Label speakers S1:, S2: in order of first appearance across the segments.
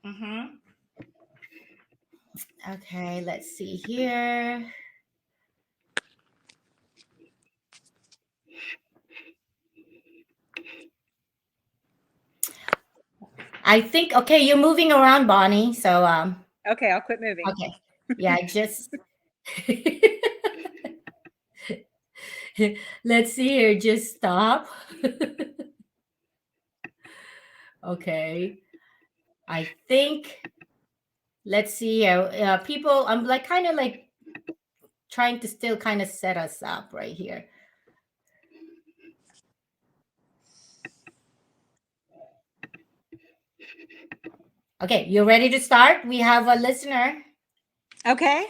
S1: Mm-hmm. Okay, let's see here. I think okay, you're moving around, Bonnie. So
S2: Okay, I'll quit moving.
S1: okay. Yeah, just let's see here. Just stop. Okay. I think let's see here. People, I'm like kind of like trying to still kind of set us up right here. Okay, you ready to start? We have a listener.
S2: Okay.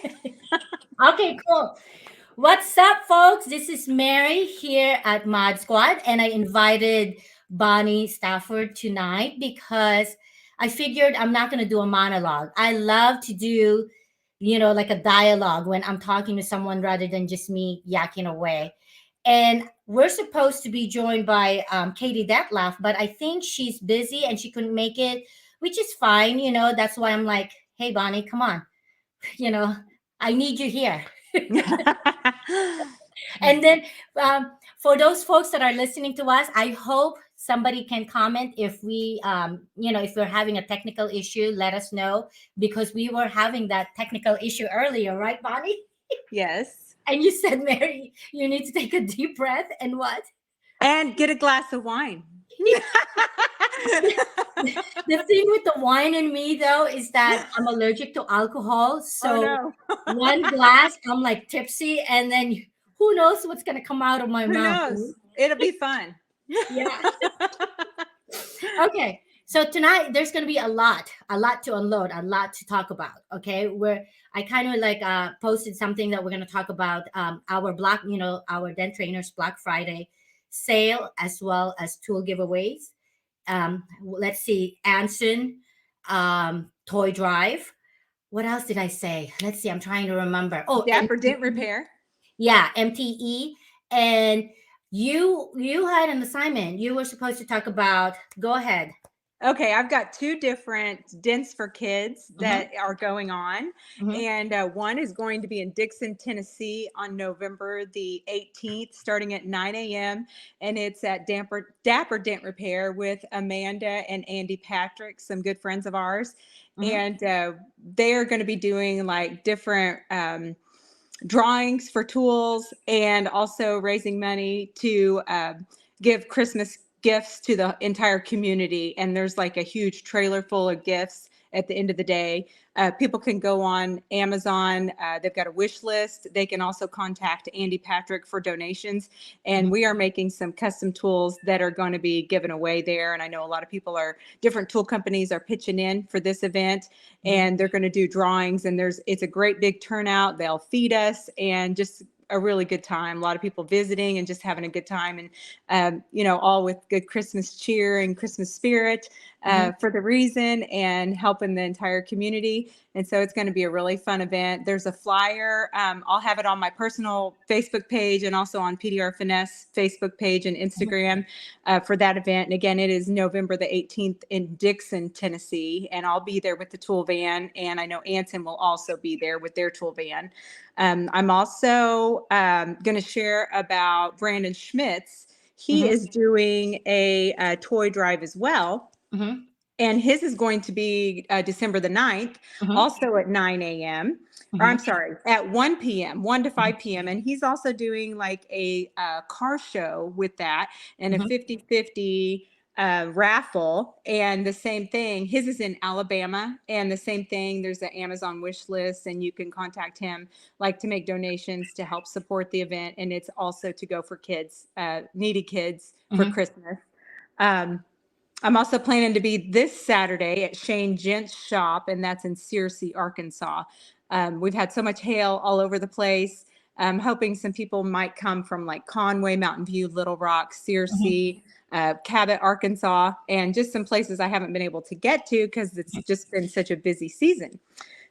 S1: Okay, cool. What's up, folks? This is Mary here at Mod Squad, and I invited Bonnie Stafford tonight because I figured I'm not going to do a monologue. I love to do, like a dialogue when I'm talking to someone rather than just me yakking away. And we're supposed to be joined by Katie Detlef, but I think she's busy and she couldn't make it, which is fine. That's why I'm like, hey, Bonnie, come on. You know, I need you here. And then for those folks that are listening to us, I hope somebody can comment if if we're having a technical issue, let us know because we were having that technical issue earlier, right, Bonnie?
S2: Yes.
S1: And you said, Mary, you need to take a deep breath and what?
S2: And get a glass of wine.
S1: The thing with the wine in me though is that I'm allergic to alcohol.
S2: Oh
S1: So
S2: no.
S1: one glass, I'm like tipsy, and then who knows what's gonna come out of my
S2: Who
S1: mouth.
S2: knows? It'll be fun.
S1: Yeah. Okay. So tonight there's gonna be a lot to unload, a lot to talk about. Okay. Where I kind of like posted something that we're gonna talk about our our Den Trainers Black Friday sale as well as tool giveaways. Let's see, Anson, toy drive. What else did I say? Let's see, I'm trying to remember. Oh,
S2: Dapper Dent
S1: MTE.
S2: Repair.
S1: Yeah, MTE. And you had an assignment. You were supposed to talk about. Go ahead.
S2: Okay, I've got two different dents for kids
S1: Mm-hmm,
S2: that are going on.
S1: mm-hmm,
S2: And one is going to be in Dixon, Tennessee on November the 18th, starting at 9 a.m. And it's at Dapper Dent Repair with Amanda and Andy Patrick, some good friends of ours.
S1: mm-hmm,
S2: And they are going to be doing like different drawings for tools and also raising money to give Christmas gifts to the entire community. And there's like a huge trailer full of gifts at the end of the day. People can go on Amazon. They've got a wish list. They can also contact Andy Patrick for donations. And we are making some custom tools that are going to be given away there. And I know a lot of people different tool companies are pitching in for this event,
S1: mm-hmm.
S2: and they're going to do drawings. And it's a great big turnout. They'll feed us and just a really good time. A lot of people visiting and just having a good time, and all with good Christmas cheer and Christmas spirit
S1: Mm-hmm.
S2: for the reason and helping the entire community. And so it's going to be a really fun event. There's a flyer. I'll have it on my personal Facebook page and also on PDR Finesse Facebook page and Instagram for that event. And again, it is November the 18th in Dixon, Tennessee, and I'll be there with the tool van. And I know Anson will also be there with their tool van. I'm also going to share about Brandon Schmitz. He
S1: Mm-hmm.
S2: is doing a toy drive as well.
S1: Mm-hmm.
S2: And his is going to be December the 9th,
S1: Mm-hmm.
S2: also at 9 a.m. Or I'm sorry, at 1 p.m., 1 to 5 p.m. And he's also doing like a car show with that and a
S1: Mm-hmm.
S2: 50-50 raffle. And the same thing, his is in Alabama. And the same thing, there's an Amazon wish list, and you can contact him like to make donations to help support the event. And it's also to go for kids, needy kids for
S1: Mm-hmm.
S2: Christmas. Um, I'm also planning to be this Saturday at Shane Gent's shop, and that's in Searcy, Arkansas. We've had so much hail all over the place. I'm hoping some people might come from like Conway, Mountain View, Little Rock, Searcy, Cabot, Arkansas, and just some places I haven't been able to get to because it's just been such a busy season.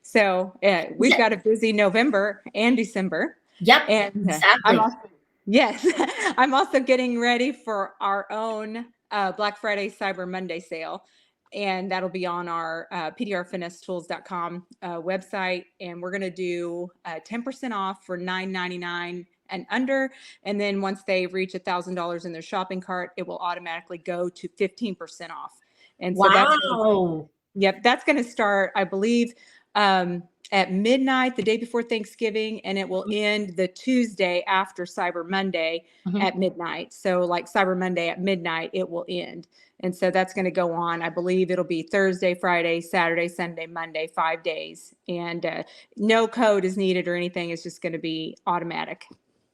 S2: So we've got a busy November and December.
S1: Yep,
S2: And
S1: exactly.
S2: yes, I'm also getting ready for our own Black Friday, Cyber Monday sale. and that'll be on our pdrfinessetools.com website. And we're going to do 10% off for $9.99 and under. And then once they reach $1,000 in their shopping cart, it will automatically go to 15% off. And so
S1: Wow.
S2: that's going to start, I believe, at midnight the day before Thanksgiving, and it will end the Tuesday after Cyber Monday at midnight. So like Cyber Monday at midnight, it will end. And so that's going to go on. I believe it'll be Thursday, Friday, Saturday, Sunday, Monday, 5 days. And no code is needed or anything. It's just going to be automatic.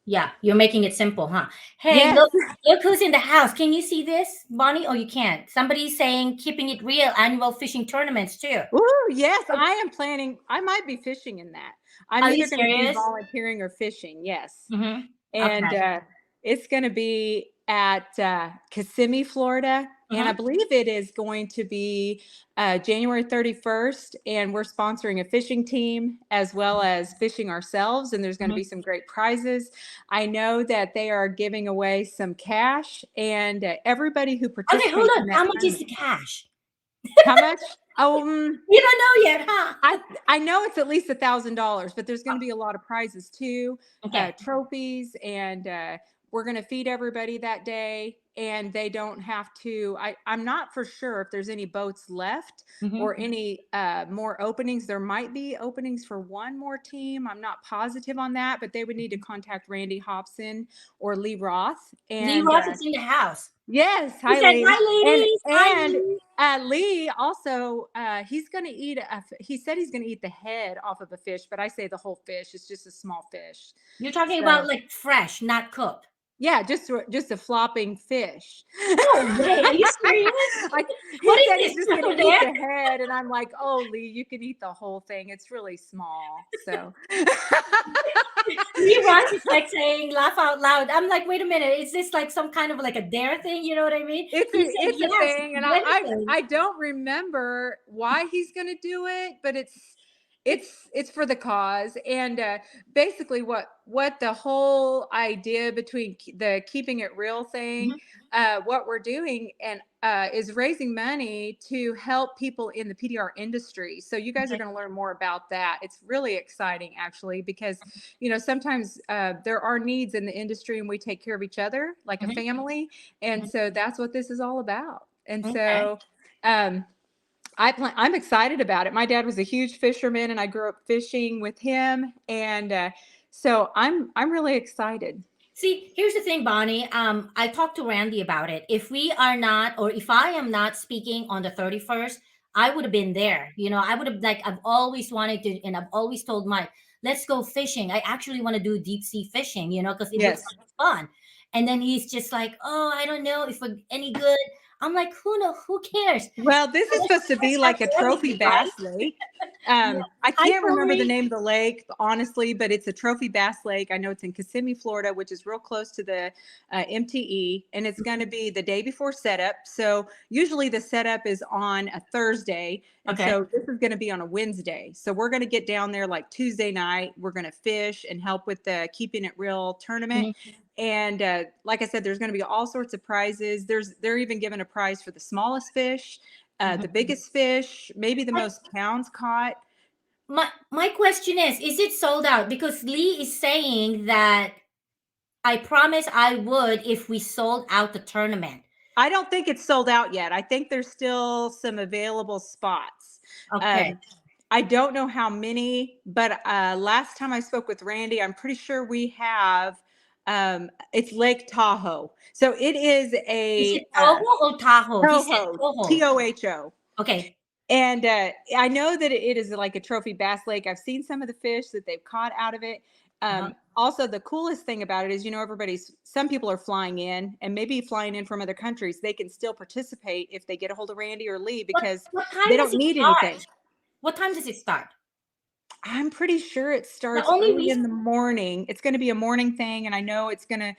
S1: Yeah, you're making it simple, huh? Hey,
S2: Yes.
S1: look who's in the house. Can you see this, Bonnie? Oh, you can't. Somebody's saying keeping it real annual fishing tournaments too.
S2: Ooh, yes, I am planning. I might be fishing in that. I'm
S1: Are you
S2: either going to be
S1: serious?
S2: volunteering or fishing. Yes.
S1: Mm-hmm.
S2: And
S1: Okay.
S2: it's going to be at Kissimmee, Florida. And I
S1: Mm-hmm.
S2: believe it is going to be January 31st. And we're sponsoring a fishing team as well as fishing ourselves. And there's going to be some great prizes. I know that they are giving away some cash. And everybody who
S1: Okay, hold
S2: participates in
S1: on.
S2: that
S1: How much is
S2: tournament,
S1: the cash?
S2: how much? Oh,
S1: You don't know yet, huh?
S2: I know it's at least $1,000, but there's going to be a lot of prizes too,
S1: Okay.
S2: trophies, and we're going to feed everybody that day. And they don't have to. I'm not for sure if there's any boats left or any more openings. There might be openings for one more team. I'm not positive on that, but they would need to contact Randy Hobson or Lee Roth.
S1: Lee
S2: And
S1: Ross is in the house.
S2: yes,
S1: He
S2: hi
S1: said,
S2: Lee.
S1: "Hi, ladies. Hi,
S2: And
S1: Lee."
S2: Lee also he's going to eat he said he's going to eat the head off of a fish, but I say the whole fish. It's just a small fish.
S1: You're talking about
S2: So
S1: like fresh, not cooked.
S2: yeah, just a flopping fish.
S1: No way. Are you serious?
S2: Like
S1: What
S2: he
S1: is
S2: said he's
S1: this?
S2: just going to eat
S1: Silverware?
S2: the head, and I'm like, oh Lee, you can eat the whole thing. It's really small. So
S1: Lee Ross is like saying, laugh out loud. I'm like, wait a minute. Is this like some kind of like a dare thing? You know what I mean? He said,
S2: it's a
S1: yes,
S2: thing, and
S1: anything.
S2: I don't remember why he's going to do it, but it's for the cause. And basically what the whole idea between the keeping it real thing, what we're doing, and is raising money to help people in the PDR industry. So you guys are
S1: Okay.
S2: going to learn more about that. It's really exciting actually, because sometimes there are needs in the industry and we take care of each other like a
S1: Mhm.
S2: family. And so that's what this is all about. And
S1: Okay.
S2: so um I'm excited about it. My dad was a huge fisherman, and I grew up fishing with him, and so I'm really excited.
S1: See, here's the thing, Bonnie. I talked to Randy about it. If we are not, or if I am not speaking on the 31st, I would have been there. I would have, like, I've always wanted to, and I've always told Mike, let's go fishing. I actually want to do deep sea fishing, because it looks
S2: Yes.
S1: like fun. And then he's just like, oh, I don't know if we're any good. I'm like, who cares?
S2: Well, this is supposed to be like a trophy
S1: Everything, right?
S2: bass lake.
S1: Yeah.
S2: I
S1: Hi,
S2: can't remember the
S1: Tori.
S2: name of the lake, honestly, but it's a trophy bass lake. I know it's in Kissimmee, Florida, which is real close to the MTE, and it's going to be the day before setup. So usually the setup is on a Thursday, and
S1: Okay.
S2: so this is going to be on a Wednesday. So we're going to get down there like Tuesday night. We're going to fish and help with the Keeping It Real tournament. And like I said, there's going to be all sorts of prizes. They're even given a prize for the smallest fish, the biggest fish, maybe the most pounds caught.
S1: My question is it sold out? Because Lee is saying that I promise I would if we sold out the tournament.
S2: I don't think it's sold out yet. I think there's still some available spots.
S1: Okay.
S2: I don't know how many, but last time I spoke with Randy, I'm pretty sure we have. It's Lake Tahoe, so it is
S1: Is it
S2: a
S1: Toho or Tahoe? He said
S2: Toho,
S1: Toho.
S2: TOHO.
S1: Okay.
S2: And I know that it is like a trophy bass lake. I've seen some of the fish that they've caught out of it.
S1: Uh-huh.
S2: Also, the coolest thing about it is, some people are flying in, and maybe flying in from other countries. They can still participate if they get a hold of Randy or Lee, because
S1: What
S2: they
S1: time does
S2: don't
S1: it
S2: need
S1: start?
S2: anything.
S1: What time does it start?
S2: I'm pretty sure it
S1: The
S2: starts
S1: only
S2: early
S1: reason
S2: in the morning. It's going to be a morning thing, and I know it's gonna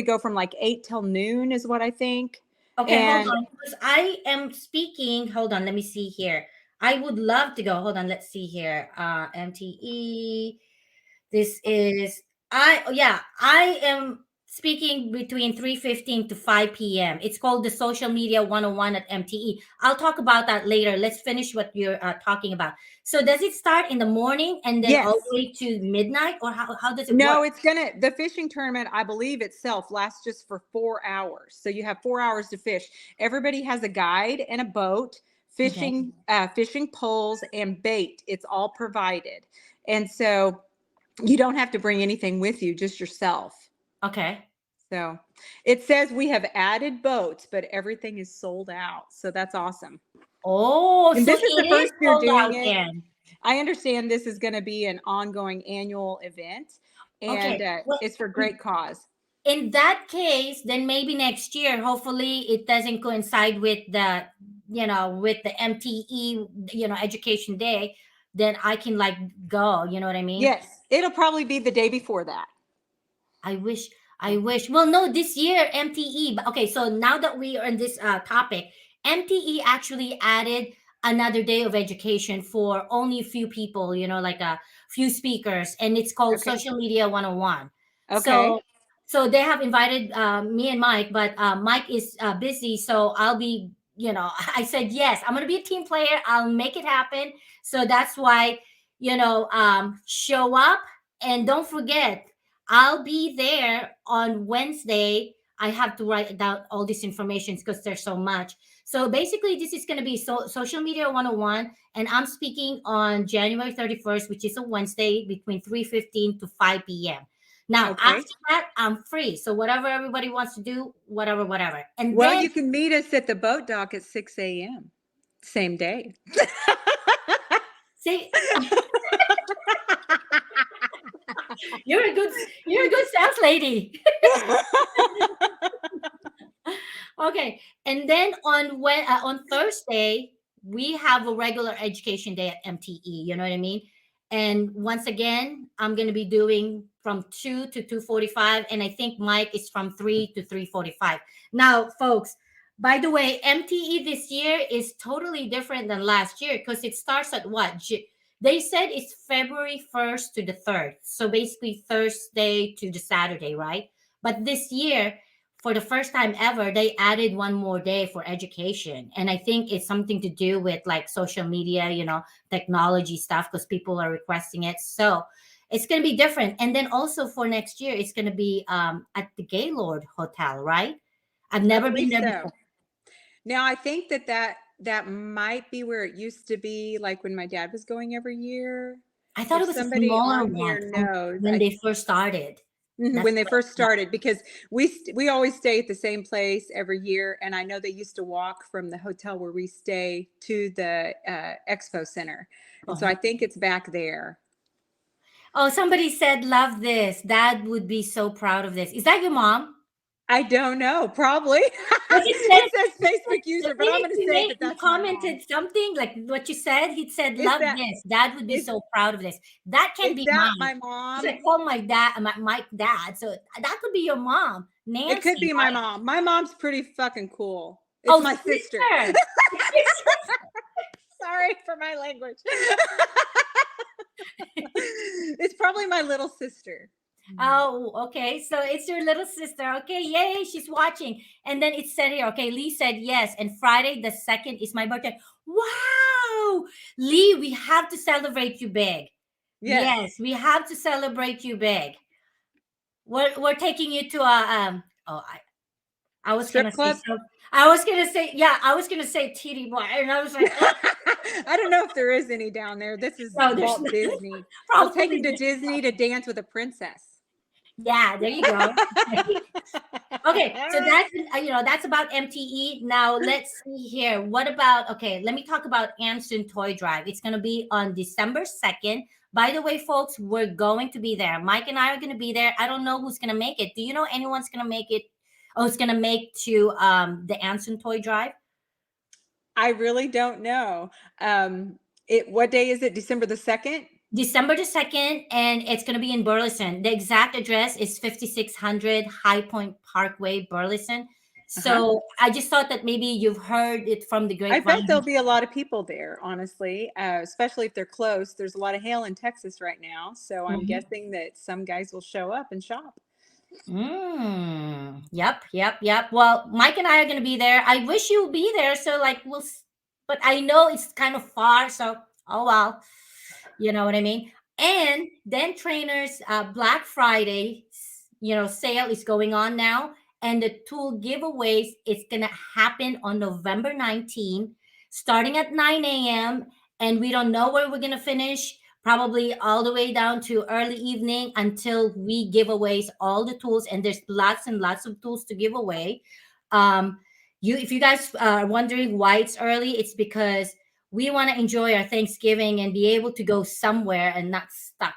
S2: go from like 8 till noon is what I think.
S1: Okay, hold
S2: And
S1: on. Because I am speaking. Hold on, let me see here. I would love to go. Hold on, let's see here. MTE. This is I am speaking between 3:15 to 5 p.m. It's called the Social Media 101 at MTE. I'll talk about that later. Let's finish what you're talking about. So does it start in the morning and then all the
S2: Yes.
S1: way to midnight, or how does it work?
S2: No, the fishing tournament, I believe itself lasts just for 4 hours. So you have 4 hours to fish. Everybody has a guide and a boat,
S1: Okay.
S2: fishing poles and bait. It's all provided. And so you don't have to bring anything with you, just yourself.
S1: Okay.
S2: So it says we have added boats, but everything is sold out. So that's awesome.
S1: Oh,
S2: And
S1: so
S2: this is
S1: it
S2: the
S1: is
S2: first year
S1: sold
S2: doing
S1: out
S2: it.
S1: then.
S2: I understand this is going to be an ongoing annual event, and
S1: Okay. Well,
S2: it's for great cause.
S1: in that case, then maybe next year, hopefully it doesn't coincide with with the MTE, education day, then I can like go, you know what I mean?
S2: Yes, it'll probably be the day before that.
S1: I wish, I
S2: So,
S1: wish. Well, no, this year MTE. But okay, so now that we are in this topic, MTE actually added another day of education for only a few people. Like a few speakers, and it's called
S2: okay.
S1: Social Media 101. So,
S2: Okay.
S1: so they have invited me and Mike, but Mike is busy, so I'll be. I said yes. I'm gonna be a team player. I'll make it happen. So that's why, show up and don't forget I'll be there on Wednesday. I have to write down all this information because there's so much. So basically, this is going to be social media 101, and I'm speaking on January 31st, which is a Wednesday between 3:15 to 5 p.m. Now,
S2: Okay.
S1: after that, I'm free. So whatever everybody wants to do, whatever, whatever. And
S2: Well,
S1: then,
S2: you can meet us at the boat dock at 6 a.m. Same day.
S1: see, you're a good, you're a good sales lady. Okay, and then on Thursday we have a regular education day at MTE. You know what I mean? And once again, I'm going to be doing from 2 to 2:45, and I think Mike is from 3 to 3:45. Now, folks, by the way, MTE this year is totally different than last year because it starts at what? They said it's February 1st to the 3rd, so basically Thursday to the Saturday, right? But this year for the first time ever, they added one more day for education. And I think it's something to do with like social media, technology stuff, because people are requesting it. So it's going to be different. And then also for next year, it's going to be at the Gaylord Hotel, right? I've
S2: I
S1: never been
S2: believe
S1: there
S2: so.
S1: before.
S2: Now, I think that might be where it used to be, like when my dad was going every year.
S1: I thought
S2: If
S1: it was a
S2: somebody
S1: smaller
S2: on
S1: one
S2: here
S1: from
S2: knows,
S1: when they first started. That's
S2: when they
S1: what I
S2: first
S1: thought.
S2: started, because we always stay at the same place every year, and I know they used to walk from the hotel where we stay to the expo center, and so
S1: Uh-huh.
S2: I think it's back there.
S1: Oh, somebody said, love this. Dad would be so proud of this. Is that your mom?
S2: I don't know, probably.
S1: Because
S2: It says Facebook
S1: the
S2: user, but
S1: thing
S2: I'm
S1: is,
S2: going to say that
S1: he
S2: that's my mom.
S1: commented something like what you said. He said,
S2: Is
S1: "Love
S2: that
S1: this. Dad would be
S2: is
S1: so proud of this." That can
S2: is
S1: be
S2: that
S1: mine.
S2: my
S1: Because I
S2: mom?
S1: call my dad, my dad, so that could be your mom,
S2: It could
S1: Nancy,
S2: be my
S1: right?
S2: mom. My mom's pretty fucking cool. It's
S1: Oh,
S2: my sister.
S1: sister. It's your sister.
S2: Sorry for my language. It's probably my little sister.
S1: Oh, okay. So it's your little sister. Okay, yay, she's watching. And then it said here, okay, Lee said yes. And Friday the 2nd is my birthday. Wow. Lee, we have to celebrate you big.
S2: Yes.
S1: Yes, we have to celebrate you big. We're taking you to a I was gonna
S2: Strip
S1: say
S2: club?
S1: so I was gonna say yeah, I was gonna say TD boy, and I was like, oh
S2: I don't know if there is any down there. This is
S1: no, there's
S2: Walt
S1: not.
S2: Disney. We'll take him
S1: Probably
S2: to Disney to dance with a princess.
S1: yeah, there you go. Okay, so that's about MTE. Now let's see here. What about okay? Let me talk about Anson Toy Drive. It's going to be on December 2nd. By the way, folks, we're going to be there. Mike and I are going to be there. I don't know who's going to make it. Do you know anyone's going to make it? Oh, it's going to make to the Anson Toy Drive.
S2: I really don't know. What day is it? December the 2nd?
S1: December 2nd, and it's going to be in Burleson. The exact address is 5600 High Point Parkway, Burleson.
S2: Uh-huh.
S1: So I just thought that maybe you've heard it from the
S2: I bet
S1: grapevine.
S2: there'll be a lot of people there, honestly, especially if they're close. There's a lot of hail in Texas right now, so I'm
S1: Mhm.
S2: guessing that some guys will show up and shop.
S1: Yep, yep, yep. Well, Mike and I are gonna be there. I wish you'll be there. So like but I know it's kind of far. So oh well, you know what I mean. And then trainers, Black Friday, sale is going on now, and the tool giveaways is gonna happen on November 19th, starting at 9 a.m. And we don't know where we're gonna finish, probably all the way down to early evening until we give away all the tools, and there's lots and lots of tools to give away. um if you guys are wondering why it's early, it's because we want to enjoy our Thanksgiving and be able to go somewhere and not stuck,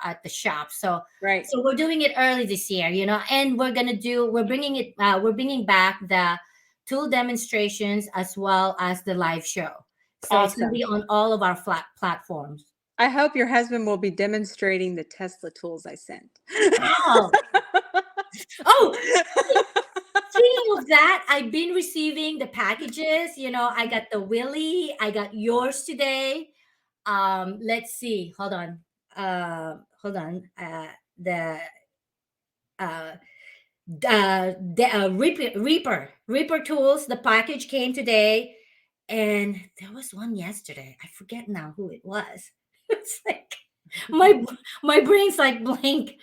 S1: at the shop. So
S2: Right.
S1: so we're doing it early this year, and we're bringing back the tool demonstrations as well as the live show. So it's going to
S2: Awesome.
S1: be on all of our flat platforms.
S2: I hope your husband will be demonstrating the Tesla tools I sent.
S1: Oh, oh, speaking of that, I've been receiving the packages. I got the Willie, I got yours today. Let's see. Hold on. The uh Reaper tools. The package came today, and there was one yesterday. I forget now who it was. It's like my my brain's like blank.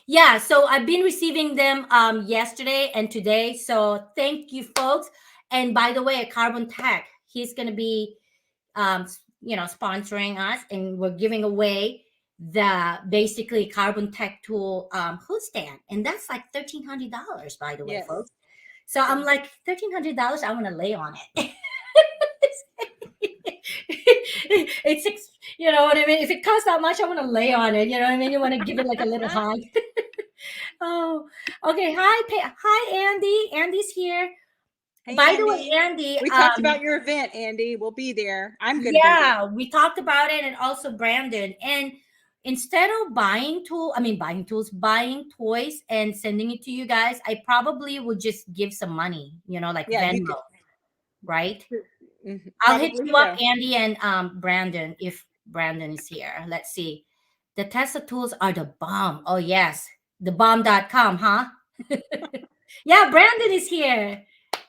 S1: Yeah, so I've been receiving them yesterday and today. So thank you, folks. And by the way, Carbon Tech, he's gonna be sponsoring us, and we're giving away the basically Carbon Tech tool hood stand, and that's like $1,300, by the way,
S2: Yes.
S1: folks. So I'm like, $1,300, I want to lay on it. You know what I mean? If it costs that much, I want to lay on it. You know what I mean? You want to give it like a little hug. Oh, okay. Hi, Andy. Andy's here.
S2: Hey,
S1: By the way,
S2: Andy.
S1: Andy,
S2: We talked about your event, Andy. We'll be there. I'm going to be there.
S1: yeah, we talked about it, and also Brandon. And instead of buying tools, buying toys and sending it to you guys, I probably would just give some money, like
S2: Yeah, you could.
S1: Venmo, right? I'll hit
S2: Probably
S1: you up,
S2: so.
S1: Andy and Brandon, if Brandon is here. Let's see. The Tesla tools are the bomb. Oh, yes. Thebomb.com, huh? Yeah, Brandon is here.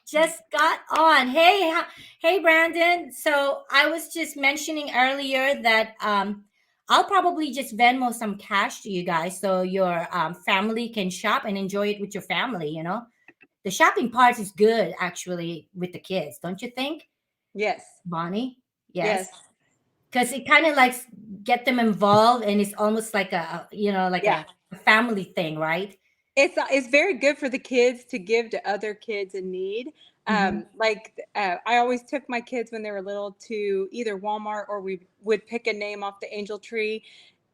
S1: Just got on. Hey, Brandon. So I was just mentioning earlier that I'll probably just Venmo some cash to you guys so your family can shop and enjoy it with your family. The shopping part is good actually with the kids, don't you think,
S2: Yes.
S1: Bonnie? Yes,
S2: Yes.
S1: because it kind of like get them involved, and it's almost like like
S2: Yeah.
S1: a family thing, right?
S2: It's very good for the kids to give to other kids in need.
S1: Mm-hmm.
S2: I always took my kids when they were little to either Walmart, or we would pick a name off the angel tree.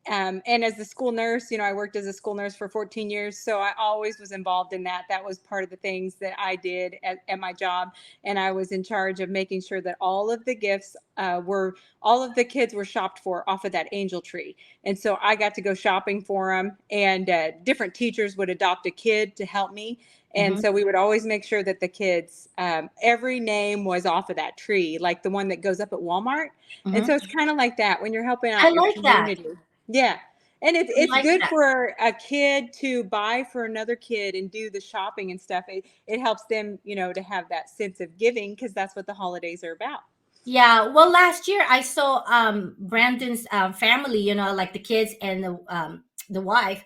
S2: And as the school nurse, I worked as a school nurse for 14 years. So I always was involved in that. That was part of the things that I did at my job. And I was in charge of making sure that all of the gifts all of the kids were shopped for off of that angel tree. And so I got to go shopping for them. And different teachers would adopt a kid to help me. And
S1: Mm-hmm.
S2: so we would always make sure that the kids, every name was off of that tree, like the one that goes up at Walmart. And
S1: Mm-hmm.
S2: so it's kind of like that when you're helping
S1: I
S2: out your
S1: like that.
S2: community. Yeah. And
S1: I
S2: it's
S1: like
S2: good
S1: that.
S2: for a kid to buy for another kid and do the shopping and stuff. It helps them, to have that sense of giving, because that's what the holidays are about.
S1: Yeah, well, last year I saw Brandon's family, like the kids and the wife,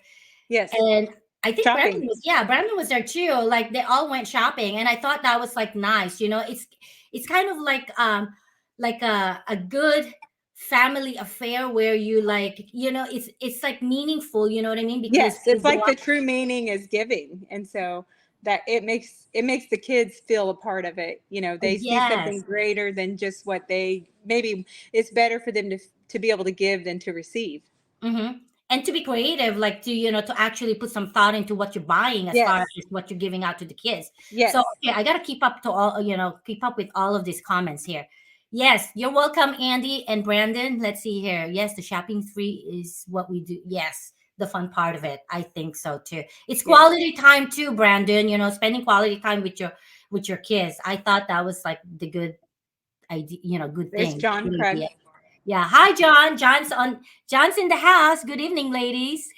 S2: Yes.
S1: and I think
S2: Shopping.
S1: Brandon was there too. Like they all went shopping, and I thought that was like nice. It's kind of like a good family affair where you like, it's like meaningful. You know what I mean? Because
S2: Yes.
S1: you
S2: It's
S1: go
S2: like
S1: out.
S2: the true meaning is giving. And so that it makes the kids feel a part of it. They see something
S1: Yes.
S2: greater than just what maybe it's better for them to be able to give than to receive.
S1: Mm-hmm. And to be creative, like to actually put some thought into what you're buying as far
S2: Yes.
S1: as what you're giving out to the kids. So
S2: Yes.
S1: okay, I gotta keep up with all of these comments here. Yes, you're welcome, Andy and Brandon. Let's see here. Yes, the shopping spree is what we do. Yes, the fun part of it. I think so too. It's
S2: Yes.
S1: quality time too, Brandon. Spending quality time with your kids. I thought that was like the good idea, good
S2: There's
S1: thing.
S2: John
S1: Good
S2: Craig.
S1: idea. Yeah. Hi, John. John's in the house. Good evening, ladies.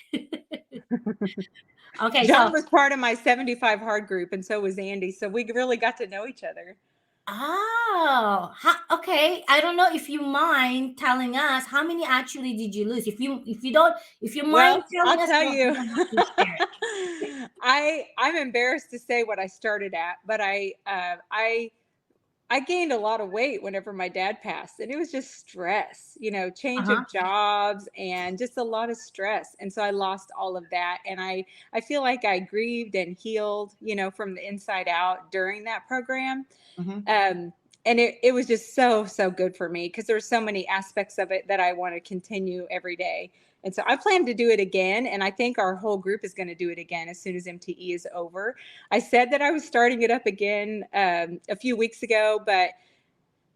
S1: Okay,
S2: John
S1: so
S2: was part of my 75 hard group, and so was Andy. So we really got to know each other.
S1: okay. I don't know if you mind telling us how many actually did you lose. If you don't, if you mind
S2: Well,
S1: telling
S2: I'll
S1: us,
S2: tell
S1: you
S2: you,
S1: don't have to share it.
S2: I'm embarrassed to say what I started at, but I gained a lot of weight whenever my dad passed, and it was just stress, change
S1: Uh-huh.
S2: of jobs and just a lot of stress. And so I lost all of that. And I feel like I grieved and healed, from the inside out during that program.
S1: Mm-hmm.
S2: Um, and it was just so, so good for me because there's so many aspects of it that I want to continue every day. And so I plan to do it again. And I think our whole group is going to do it again as soon as MTE is over. I said that I was starting it up again a few weeks ago, but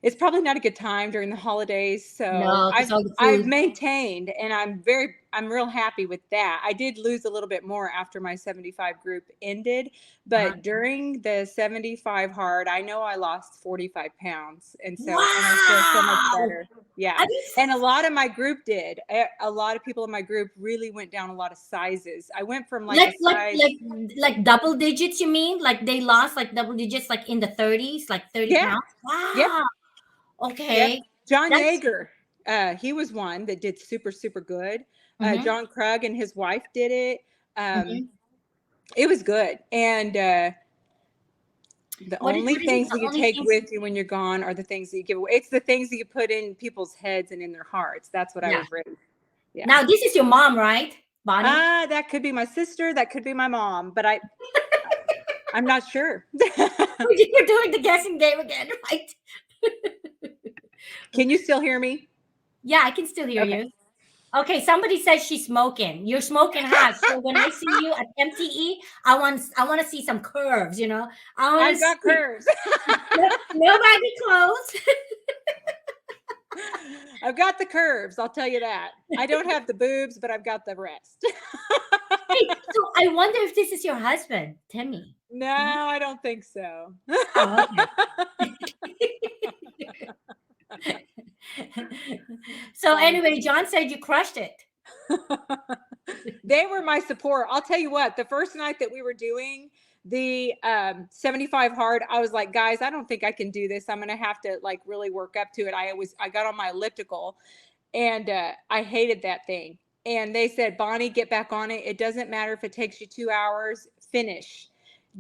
S2: it's probably not a good time during the holidays. So
S1: No, because all the
S2: I've
S1: food.
S2: maintained, and I'm real happy with that. I did lose a little bit more after my 75 group ended,
S1: Uh-huh.
S2: but during the 75 hard, I know I lost 45 pounds. And I feel so much
S1: Wow.
S2: better. Yeah.
S1: I mean,
S2: And a lot of my group did. A lot of people in my group really went down a lot of sizes. I went from like a
S1: like like
S2: size.
S1: like like double digits, you mean? Like they lost like double digits, like in the 30s, like 30
S2: Yeah.
S1: pounds?
S2: Yep.
S1: Wow.
S2: Yep.
S1: Okay.
S2: John
S1: That's
S2: Yeager, he was one that did super, super good.
S1: mm-hmm,
S2: John Krug and his wife did it. Um,
S1: mm-hmm.
S2: it was good. And the only
S1: What is it?
S2: things
S1: The
S2: that you
S1: only
S2: take
S1: things,
S2: with you when you're gone are the things that you give away. It's the things that you put in people's heads and in their hearts. That's what I
S1: yeah.
S2: was raised. Yeah.
S1: Now this is your mom, right, Bonnie?
S2: That could be my sister. That could be my mom, but I'm not sure.
S1: You're doing the guessing game again, right?
S2: Can you still hear me?
S1: Yeah, I can still hear
S2: Okay.
S1: you. Okay, somebody says she's smoking. You're smoking hot. So when I see you at MTE, I want to see some curves. I want to
S2: I've got
S1: see
S2: curves.
S1: nobody close.
S2: I've got the curves. I'll tell you that. I don't have the boobs, but I've got the rest.
S1: Hey, so I wonder if this is your husband, Timmy.
S2: No,
S1: No?
S2: I don't think so.
S1: Oh, okay. So
S2: Fun.
S1: anyway, John said you crushed it.
S2: They were my support. I'll tell you what, the first night that we were doing the 75 hard, I was like, guys, I don't think I can do this. I'm going to have to like really work up to it. I got on my elliptical, and I hated that thing. And they said, Bonnie, get back on it. It doesn't matter if it takes you 2 hours, finish.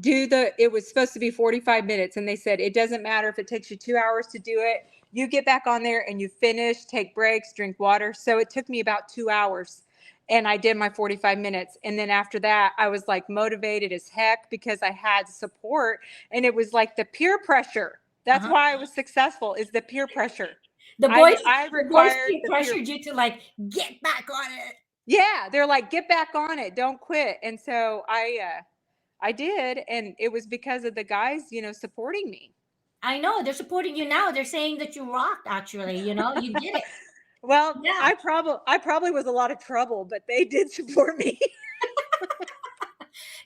S2: It was supposed to be 45 minutes. And they said, it doesn't matter if it takes you 2 hours to do it. You get back on there and you finish, take breaks, drink water. So it took me about 2 hours, and I did my 45 minutes. And then after that, I was like motivated as heck because I had support, and it was like the peer pressure. That's
S1: Uh-huh.
S2: why I was successful, is the peer pressure.
S1: The boys,
S2: I
S1: the boys
S2: required
S1: peer
S2: the peer.
S1: pressured you to like get back on it.
S2: Yeah, they're like, get back on it, don't quit. And so I did, and it was because of the guys, supporting me.
S1: I know they're supporting you now. They're saying that you rocked. Actually, you did it.
S2: Well,
S1: Yeah.
S2: I probably was a lot of trouble, but they did support me.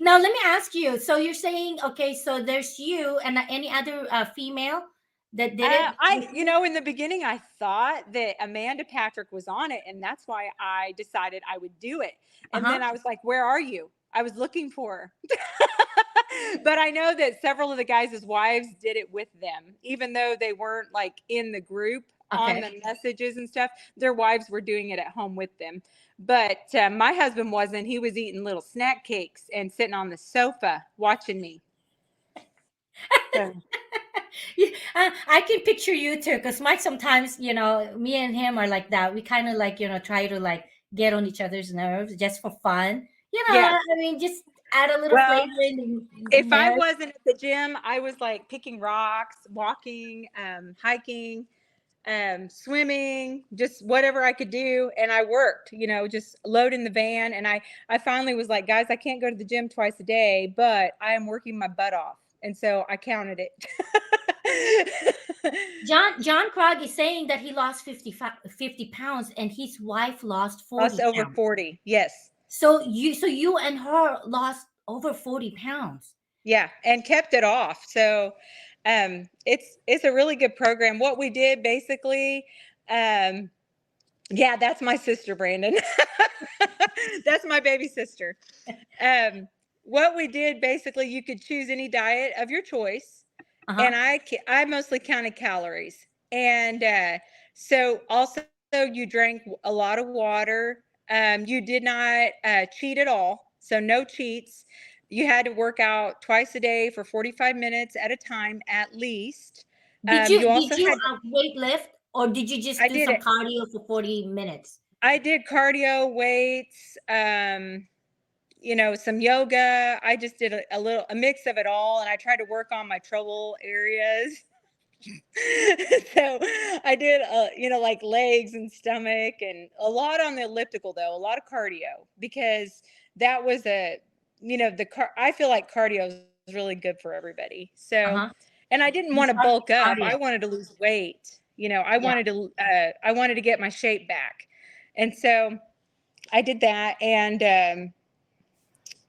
S1: Now let me ask you. So you're saying, okay, so there's you and any other female that did it with you?
S2: In the beginning, I thought that Amanda Patrick was on it, and that's why I decided I would do it.
S1: Uh
S2: And
S1: huh.
S2: then I was like, where are you? I was looking for her. But I know that several of the guys' wives did it with them, even though they weren't like in the group on
S1: Okay.
S2: the messages and stuff. Their wives were doing it at home with them. But my husband wasn't. He was eating little snack cakes and sitting on the sofa watching me. So,
S1: I can picture you too, because Mike sometimes, me and him are like that. We kind of like, try to like get on each other's nerves just for fun.
S2: yeah.
S1: I mean, just add a little
S2: Well,
S1: flavor in the
S2: if I
S1: marriage.
S2: wasn't at the gym, I was like picking rocks, walking, hiking, swimming, just whatever I could do. And I worked, just loading the van. And I finally was like, guys, I can't go to the gym twice a day, but I am working my butt off. And so I counted it.
S1: John Krog is saying that he lost 50 pounds and his wife lost
S2: Us
S1: 40
S2: over
S1: pounds.
S2: 40. Yes.
S1: So you and her lost over 40 pounds.
S2: Yeah. And kept it off. So, it's a really good program. What we did basically, yeah, that's my sister, Brandon. That's my baby sister. what we did basically, you could choose any diet of your choice,
S1: Uh-huh.
S2: and I mostly counted calories, and so also you drank a lot of water. You did not cheat at all, so no cheats. You had to work out twice a day for 45 minutes at a time at least. You
S1: Did
S2: also
S1: you
S2: had
S1: weight lift, or did you just
S2: I
S1: do
S2: did
S1: some
S2: it.
S1: cardio for 40 minutes?
S2: I did cardio, weights, some yoga. I just did a mix of it all, and I tried to work on my trouble areas. So I did, like legs and stomach, and a lot on the elliptical, though, a lot of cardio, because that was I feel like cardio is really good for everybody. So,
S1: Uh-huh.
S2: and I didn't want to
S1: You
S2: bulk
S1: start with
S2: up. I
S1: cardio.
S2: wanted to lose weight.
S1: Yeah.
S2: I wanted to get my shape back. And so I did that. And,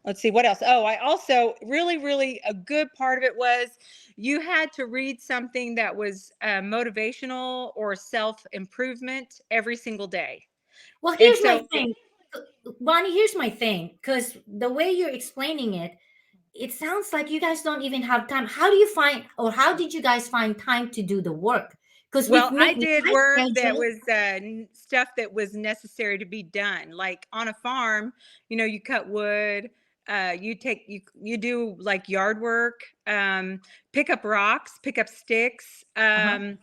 S2: let's see what else. Oh, I also really, really a good part of it was you had to read something that was motivational or self improvement every single day.
S1: Well,
S2: And
S1: here's my
S2: so,
S1: thing. Bonnie, here's my thing. Because the way you're explaining it, it sounds like you guys don't even have time. How do you find, or how did you guys find time to do the work? Because
S2: well, I
S1: with
S2: did
S1: my
S2: work that
S1: schedule,
S2: was stuff that was necessary to be done. Like on a farm, you cut wood. You do like yard work, pick up rocks, pick up sticks.
S1: uh-huh.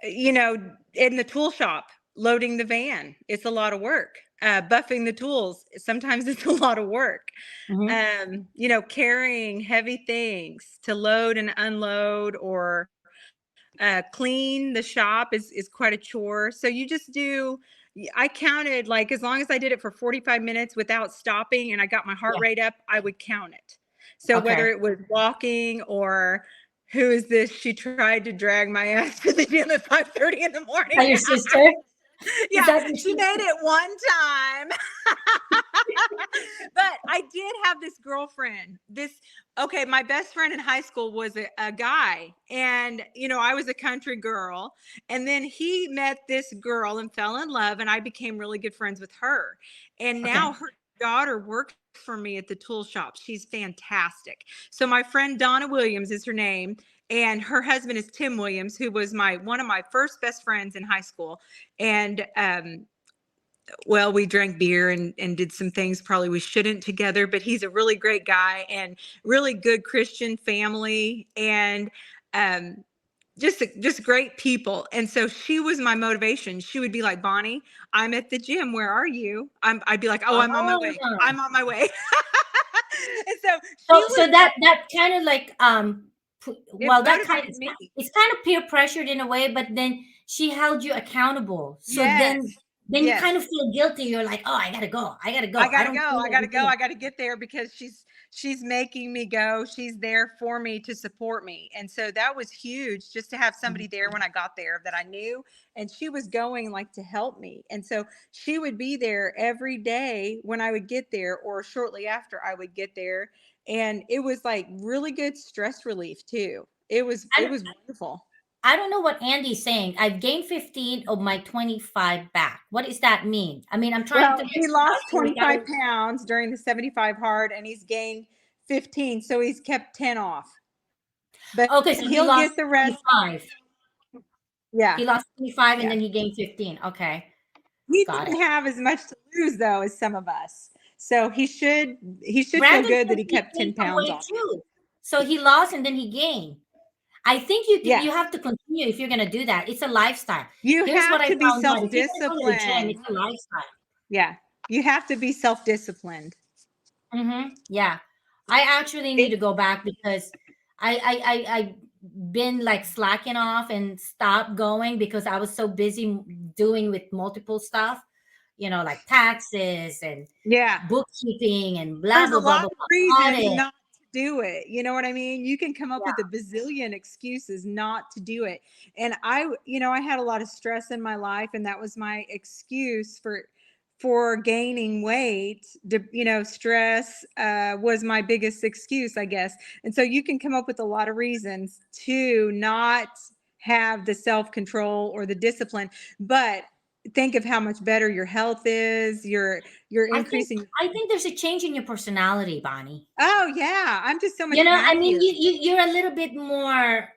S2: You know, in the tool shop, loading the van, it's a lot of work. Buffing the tools, sometimes it's a lot of work.
S1: Hmm.
S2: Carrying heavy things to load and unload, or clean the shop is quite a chore. So you just do. I counted, like, as long as I did it for 45 minutes without stopping and I got my heart
S1: Yeah.
S2: rate up, I would count it. So whether
S1: Okay.
S2: it was walking, or who is this? She tried to drag my ass to the gym at 5:30 in the
S1: Is that
S2: morning.
S1: your sister? Is
S2: Yeah,
S1: that your
S2: she made
S1: sister?
S2: it one time. But I did have this girlfriend. Okay, my best friend in high school was a guy. And, I was a country girl. And then he met this girl and fell in love. And I became really good friends with her. And now
S1: Okay.
S2: her daughter works for me at the tool shop. She's fantastic. So my friend Donna Williams is her name. And her husband is Tim Williams, who was one of my first best friends in high school. And well, we drank beer and did some things probably we shouldn't together, but he's a really great guy and really good Christian family, and um, just great people. And so she was my motivation. She would be like, Bonnie, I'm at the gym. Where are you? I'd be like, oh, I'm on my way.
S1: Oh.
S2: I'm on my way. And so
S1: So
S2: she was,
S1: so that kind of like
S2: it
S1: well, that kind of
S2: motivated me.
S1: it's kind of peer pressured in a way, but then she held you accountable. So
S2: Yes.
S1: then you
S2: Yes.
S1: kind of feel guilty. You're like, oh, I gotta go. I gotta
S2: I
S1: go. I
S2: gotta
S1: don't
S2: go.
S1: feel
S2: I
S1: like
S2: gotta
S1: I'm
S2: go.
S1: doing
S2: I gotta get there because she's making me go. She's there for me to support me. And so that was huge, just to have
S1: it.
S2: somebody there when I got there that I knew, and she was going like to help me. And so she would be there every day when I would get there, or shortly after I would get there. And it was like really good stress relief too. It
S1: I,
S2: was wonderful.
S1: I don't know what Andy's saying. I've gained 15 of my 25 back. What does that mean? I mean, I'm trying
S2: Well,
S1: to
S2: he
S1: exercise
S2: lost
S1: so we gotta.
S2: 25 pounds during the 75 hard, and he's gained 15. So he's kept 10 off. But
S1: Okay, so
S2: he'll
S1: he
S2: get
S1: lost
S2: the rest.
S1: 25.
S2: Yeah.
S1: He lost 25 and
S2: Yeah.
S1: then he gained 15. Okay,
S2: He
S1: got
S2: didn't
S1: it.
S2: have as much to lose though as some of us. So he should feel
S1: Brandon
S2: good that
S1: says
S2: he
S1: he
S2: kept
S1: gained
S2: 10
S1: some
S2: pounds
S1: weight
S2: off.
S1: too. So he lost and then he gained. I think you
S2: Yes.
S1: have to continue if you're gonna do that. It's a lifestyle.
S2: You
S1: Here's what
S2: have
S1: I
S2: to be
S1: found out. If you're gonna go to the gym,
S2: self-disciplined.
S1: it's a lifestyle.
S2: Yeah. You have to be self-disciplined.
S1: Yeah. I actually need
S2: It,
S1: to go back because I been like slacking off and stopped going because I was so busy doing with multiple stuff, like taxes and
S2: yeah.
S1: bookkeeping and blah
S2: There's a
S1: blah blah
S2: lot
S1: blah
S2: of
S1: blah
S2: reasons
S1: audit.
S2: not to do it. You know what I mean? You can come up with a
S1: Yeah.
S2: bazillion excuses not to do it. And I had a lot of stress in my life, and that was my excuse for gaining weight. Stress was my biggest excuse, I guess. And so you can come up with a lot of reasons to not have the self-control or the discipline, but think of how much better your health is. You're
S1: I think
S2: increasing.
S1: I think there's a change in your personality, Bonnie.
S2: Oh yeah, I'm just so much
S1: You know, I mean,
S2: happier,
S1: you're a little bit more.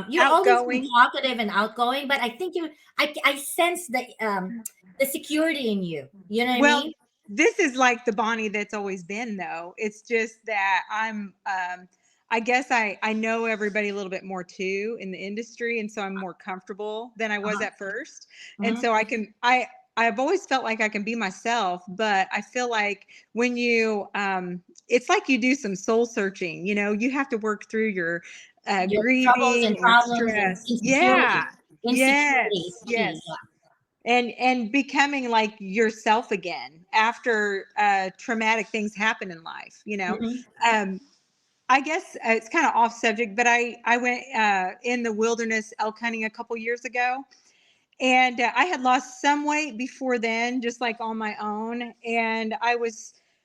S1: You're always been
S2: outgoing.
S1: talkative and outgoing, but I think I sense the security in you. You know what I
S2: Well,
S1: mean?
S2: this is like the Bonnie that's always been, though. It's just that I guess I know everybody a little bit more too in the industry, and so I'm more comfortable than I was
S1: Uh-huh.
S2: at first. And
S1: Hmm.
S2: so I've always felt like I can be myself, but I feel like when it's like you do some soul searching. You have to work through your
S1: Your troubles and
S2: grieving and
S1: problems and
S2: stress. Yeah.
S1: insecurity, insecurity is
S2: Yes.
S1: key.
S2: Yes, and becoming like yourself again after traumatic things happen in life.
S1: Hmm.
S2: um I guess it's kind of off subject, but I went in the wilderness elk hunting a couple years ago, and I had lost some weight before then, just like on my own.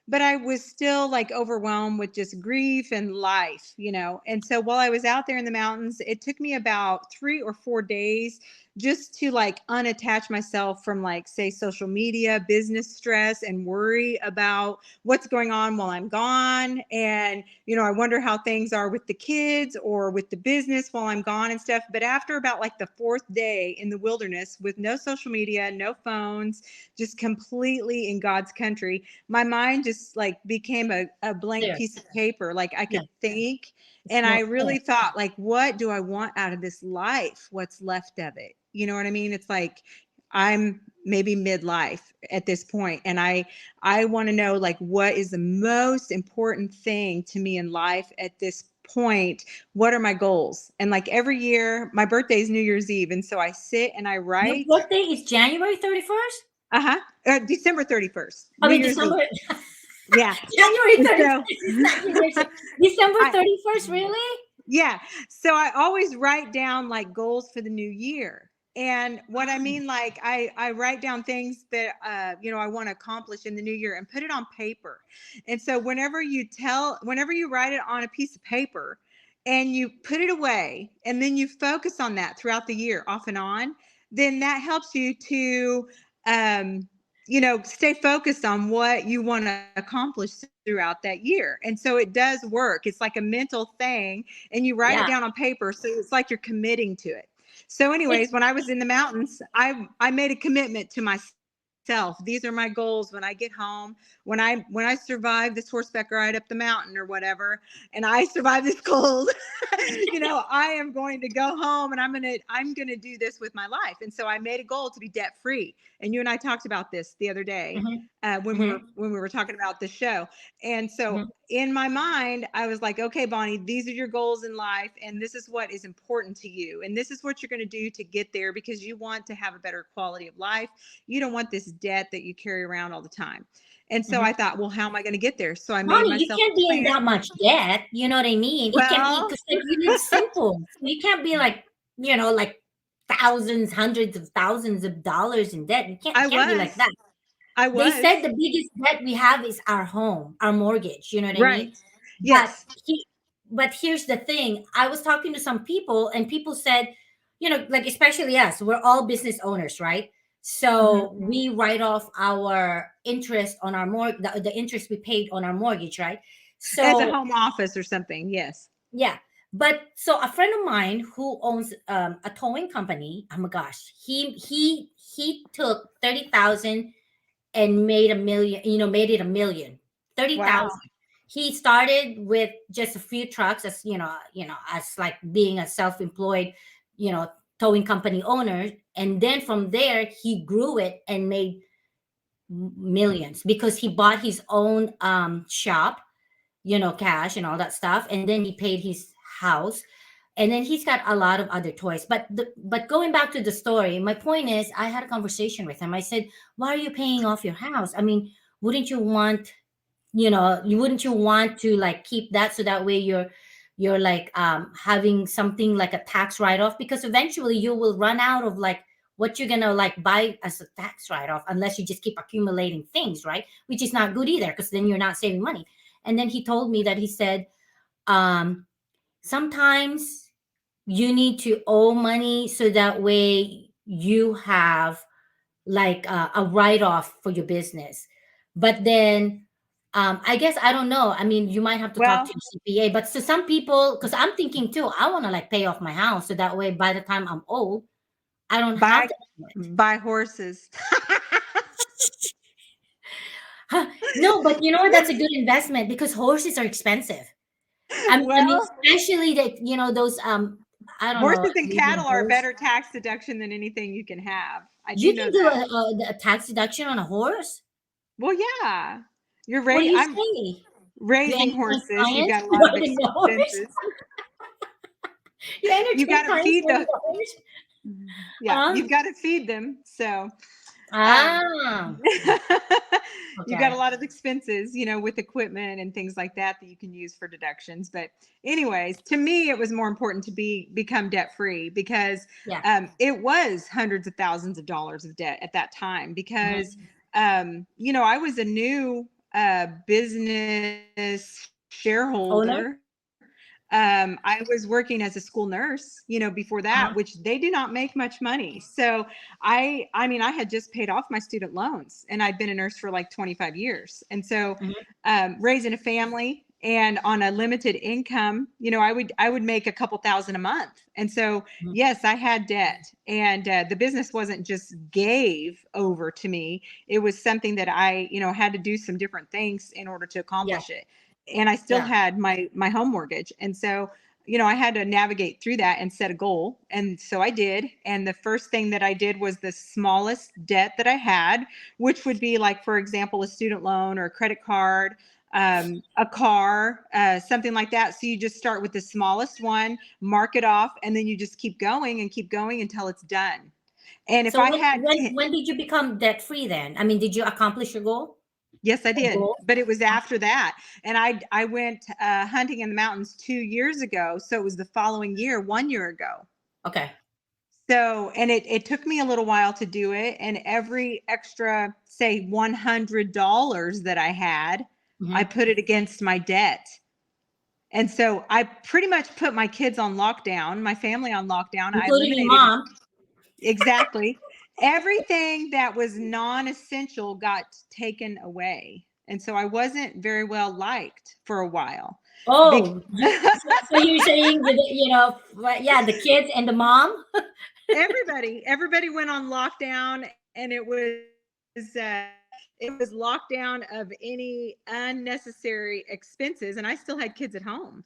S2: But I was still like overwhelmed with just grief and life. And so while I was out there in the mountains, it took me about 3 or 4 days just to like unattach myself from, like, say, social media, business stress, and worry about what's going on while I'm gone. And, I wonder how things are with the kids or with the business while I'm gone and stuff. But after about like the fourth day in the wilderness with no social media, no phones, just completely in God's country, my mind just like became a blank
S1: Clear.
S2: piece of paper. Like I
S1: Yeah,
S2: could think.
S1: it's
S2: And
S1: more
S2: I
S1: clear.
S2: really thought, like, what do I want out of this life? What's left of it? You know what I mean? It's like I'm maybe midlife at this point, and I want to know, like, what is the most important thing to me in life at this point? What are my goals? And like every year, my birthday is New Year's Eve, and so I sit and I
S1: Your
S2: write.
S1: birthday is January 31st.
S2: Uh-huh. December 31st,
S1: I
S2: New
S1: mean,
S2: Year's
S1: December.
S2: Eve. Yeah.
S1: January
S2: And
S1: 31st
S2: so
S1: is not New Year's Eve. December
S2: I
S1: 31st, really?
S2: yeah. So I always write down like goals for the new year. And what I
S1: Ah,
S2: mean, like, I write down things that I want to accomplish in the new year and put it on paper. And so whenever you write it on a piece of paper and you put it away, and then you focus on that throughout the year, off and on, then that helps you to stay focused on what you want to accomplish throughout that year. And so it does work. It's like a mental thing, and you write it
S1: yeah.
S2: down on paper, so it's like you're committing to it. So anyways,
S1: It's
S2: when I was in the mountains, I made a commitment to myself. These are my goals when I get home. When I survive this horseback ride up the mountain or whatever, and I survive this cold, I am going to go home, and I'm going to do this with my life. And so I made a goal to be debt free. And you and I talked about this the other day,
S1: mhm,
S2: when we were
S1: mhm,
S2: when we were talking about the show. And so
S1: mhm,
S2: in my mind, I was like, okay, Bonnie, these are your goals in life, and this is what is important to you, and this is what you're going to do to get there, because you want to have a better quality of life. You don't want this debt that you carry around all the time. And so I
S1: mhm.
S2: thought, well, how am I going to get there? So I made
S1: Bonnie, you
S2: myself
S1: can't
S2: a
S1: be in
S2: plan.
S1: that much debt. You know what I mean? It can be
S2: Well,
S1: because like you live simple. So you can't be like, like thousands, hundreds of thousands of dollars in debt.
S2: I
S1: You can't be like
S2: was.
S1: that.
S2: I
S1: They said
S2: was.
S1: the biggest debt we have is our home, our mortgage. You know what I mean?
S2: Right.
S1: But
S2: Yes.
S1: he, but here's the thing. I was talking to some people, and people said, like especially us, we're all business owners, right?
S2: Mhm.
S1: So we write off our interest on our the interest we paid on our mortgage, right?
S2: As a
S1: So
S2: home office or something. Yes.
S1: yeah, but so a friend of mine who owns a towing company, oh my gosh, he took 30,000 and made a million, made it a million.
S2: Wow.
S1: 30,000. He started with just a few trucks as, as like being a self-employed, you know, towing company owner. And then from there, he grew it and made millions because he bought his own shop, cash and all that stuff. And then he paid his house. And then he's got a lot of other toys. But going back to the story, my point is I had a conversation with him. I said, why are you paying off your house? I mean, wouldn't you want, you want to like keep that so that way you're like having something like a tax write-off, because eventually you will run out of like what you're gonna like buy as a tax write-off unless you just keep accumulating things, right? Which is not good either because then you're not saving money. And then he told me that he said, um, sometimes you need to owe money so that way you have like a write-off for your business. But then I guess I don't know. I mean, you might have to talk to
S2: Well,
S1: your CPA, but to some people, because I'm thinking too, I want to like pay off my house so that way by the time I'm old, I don't have
S2: buy
S1: to do it.
S2: buy horses.
S1: Huh, no, but you know what? That's a good investment because horses are expensive. I mean,
S2: Well,
S1: especially that those I don't know,
S2: horses and
S1: Arabian
S2: cattle are a
S1: horse.
S2: better tax deduction than anything you can have. I
S1: You
S2: do
S1: can
S2: know
S1: do
S2: that.
S1: a tax deduction on a horse.
S2: Well, yeah.
S1: What do you
S2: I'm
S1: say? You
S2: raising
S1: entertain
S2: horses. You've
S1: clients
S2: got a lot of
S1: riding the horse.
S2: expenses.
S1: You
S2: You
S1: entertain
S2: got to
S1: clients
S2: feed
S1: riding
S2: the
S1: the horse.
S2: Yeah,
S1: Huh?
S2: you've got to feed them. So, um,
S1: Ah,
S2: you got a
S1: okay.
S2: lot of expenses, with equipment and things like that that you can use for deductions. But anyways, to me, it was more important to become debt free because
S1: Yeah.
S2: it was hundreds of thousands of dollars of debt at that time because
S1: Mhm.
S2: I was a new business
S1: Owner.
S2: shareholder. I was working as a school nurse, before that,
S1: Uh-huh.
S2: which they do not make much money. So I mean, I had just paid off my student loans and I'd been a nurse for like 25 years. And so,
S1: Mhm.
S2: raising a family and on a limited income, I would make a couple thousand a month. And so,
S1: Mhm.
S2: yes, I had debt and the business wasn't just gave over to me. It was something that I, had to do some different things in order to
S1: Yeah.
S2: accomplish it, and I still
S1: Yeah.
S2: had my home mortgage. And so, I had to navigate through that and set a goal. And so I did. And the first thing that I did was the smallest debt that I had, which would be like, for example, a student loan or a credit card, a car, something like that. So you just start with the smallest one, mark it off, and then you just keep going and keep going until it's done. And if
S1: So
S2: I
S1: when
S2: had
S1: when when did you become debt free then? I mean, did you accomplish your goal?
S2: Yes, I
S1: Or
S2: did,
S1: goal?
S2: but it was after that, and I went hunting in the mountains 2 years ago, so it was the following year, 1 year ago.
S1: Okay.
S2: So, and it took me a little while to do it, and every extra, say, $100 that I had, I
S1: Mhm.
S2: put it against my debt, and so I pretty much put my kids on lockdown, my family on lockdown. I
S1: Including your
S2: eliminated
S1: mom.
S2: exactly everything that was non-essential got taken away, and so I wasn't very well liked for a while. Be-
S1: Oh, so you're saying that, yeah, the kids and the mom?
S2: everybody went on lockdown, and it was lockdown of any unnecessary expenses, and I still had kids at home.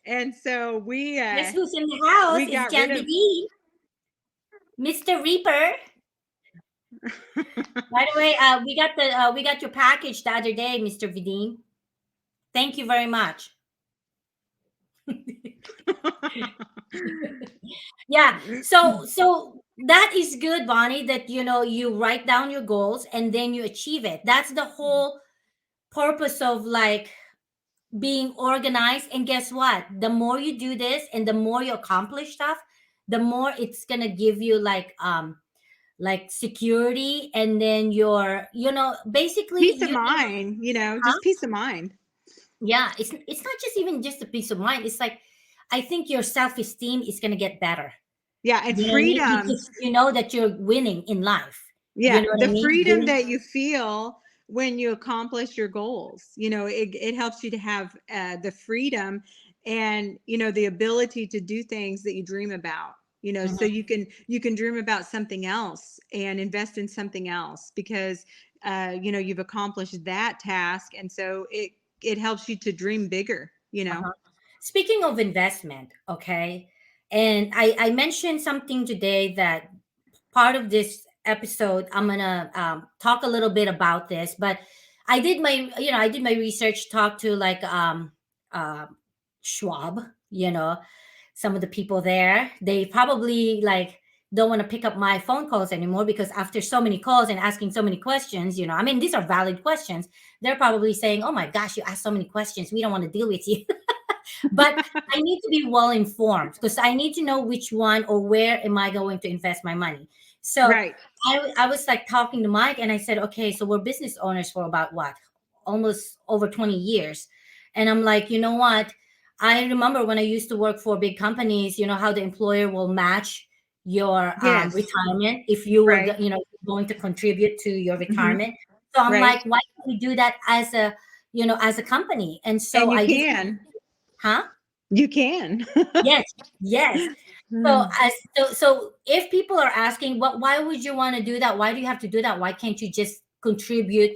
S2: And so
S1: Guess who's in the house?
S2: we
S1: It's
S2: got rid
S1: Jan
S2: of
S1: Bidin, Mr. Reaper. By the way, we got your package the other day, Mr. Vidin. Thank you very much. Yeah. So that is good, Bonnie, that you write down your goals and then you achieve it. That's the whole purpose of like being organized. And guess what? The more you do this and the more you accomplish stuff, the more it's gonna give you like security, and then basically
S2: peace of mind,
S1: huh?
S2: just peace of mind.
S1: Yeah, it's not just even just a peace of mind. It's like I think your self-esteem is gonna get better.
S2: Yeah, and
S1: You know what I mean?
S2: freedom.
S1: Because you know that you're winning in life. You
S2: Yeah,
S1: know what
S2: the
S1: I mean?
S2: freedom that you feel when you accomplish your goals, it helps you to have the freedom and the ability to do things that you dream about. So
S1: Mhm.
S2: you can dream about something else and invest in something else because you've accomplished that task, and so it helps you to dream bigger.
S1: Uh-huh. Speaking of investment, okay, and I mentioned something today that part of this episode I'm gonna talk a little bit about this, but I did my research, talk to like uh, Schwab, some of the people there. They probably like don't want to pick up my phone calls anymore because after so many calls and asking so many questions, I mean, these are valid questions. They're probably saying, oh my gosh, you asked so many questions, we don't want to deal with you. But I need to be well informed because I need to know which one or where am I going to invest my money. So
S2: Right.
S1: I was like talking to Mike and I said, okay, so we're business owners for about what? Almost over 20 years. And I'm like, you know what? I remember when I used to work for big companies, how the employer will match your
S2: Yes.
S1: retirement if you were
S2: Right.
S1: going to contribute to your
S2: Hmm.
S1: retirement. So I'm
S2: Right.
S1: like, why can't we do that as a as a company? And so
S2: And you
S1: I did.
S2: can.
S1: Huh?
S2: You can.
S1: Yes, yes. So
S2: Mm.
S1: as so if people are asking, what why would you want to do that? Why do you have to do that? Why can't you just contribute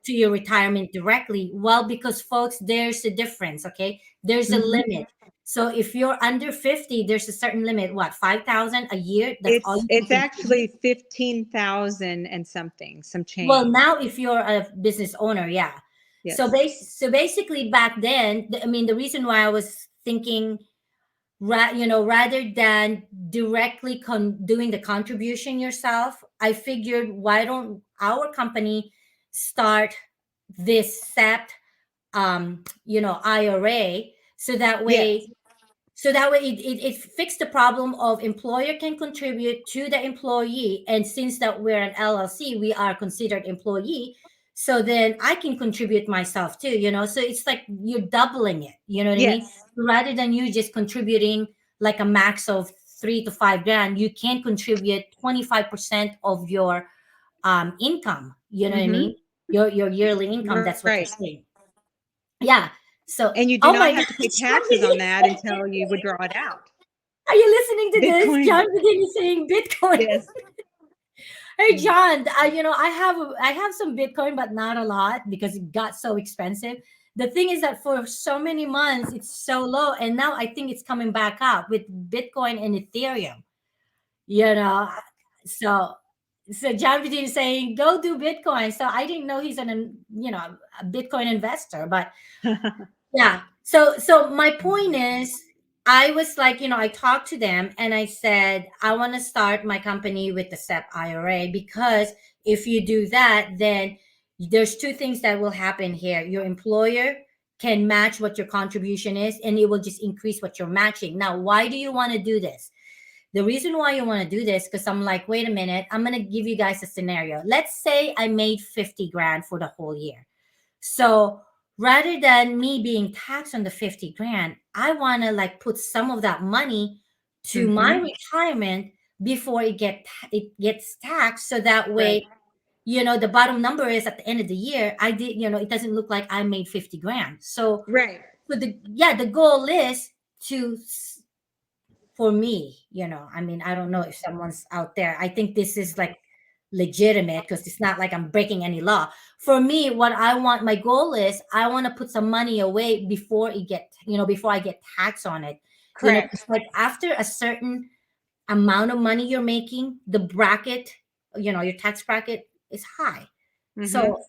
S1: to your retirement directly? Well, because folks, there's a difference, okay? There's a
S2: Mhm.
S1: limit. So if you're under 50, there's a certain limit, what, 5,000 a year? That's all you
S2: It's
S1: can contribute.
S2: actually 15,000 and something, some
S1: Well,
S2: change.
S1: now if you're a business owner, yeah. So
S2: Yes.
S1: basically back then, I mean, the reason why I was thinking rather than directly doing the contribution yourself, I figured, why don't our company start this SEP IRA, so that way
S2: Yes.
S1: it fixed the problem of employer can contribute to the employee, and since that we're an LLC, we are considered employee. So then I can contribute myself too, so it's like you're doubling it, you know what I mean?
S2: Yes.
S1: Rather than you just contributing like a max of 3 to 5 grand, you can contribute 25% of your income, you know what I
S2: Hmm.
S1: mean? Your yearly income, that's
S2: Right.
S1: what they're saying. Yeah. So,
S2: And you do
S1: oh
S2: not
S1: my
S2: have
S1: gosh,
S2: to pay taxes on that until you withdraw it out.
S1: are you listening to this?
S2: Bitcoin.
S1: John Begin is saying Bitcoin.
S2: Yes.
S1: Hey John, I have some Bitcoin, but not a lot because it got so expensive. The thing is that for so many months it's so low, and now I think it's coming back up with Bitcoin and Ethereum. You know, so John Begin is saying go do Bitcoin. So I didn't know he's a Bitcoin investor, but yeah. So my point is, I was like, I talked to them and I said, I want to start my company with the SEP IRA, because if you do that, then there's two things that will happen here. Your employer can match what your contribution is, and it will just increase what you're matching. Now, why do you want to do this? The reason why you want to do this, because I'm like, wait a minute, I'm going to give you guys a scenario. Let's say I made 50 grand for the whole year. So rather than me being taxed on the 50 grand, I want to like put some of that money to my
S2: Hmm.
S1: retirement before it gets taxed. So that
S2: Right.
S1: way, the bottom number is at the end of the year, I did, it doesn't look like I made 50 grand.
S2: Right.
S1: So the goal is to for me, I mean, I don't know if someone's out there. I think this is like legitimate because it's not like I'm breaking any law. For me, what I want, my goal is I want to put some money away before I get taxed on it. 'Cause
S2: Correct.
S1: like after a certain amount of money you're making, the bracket, your tax bracket is high.
S2: Hmm.
S1: So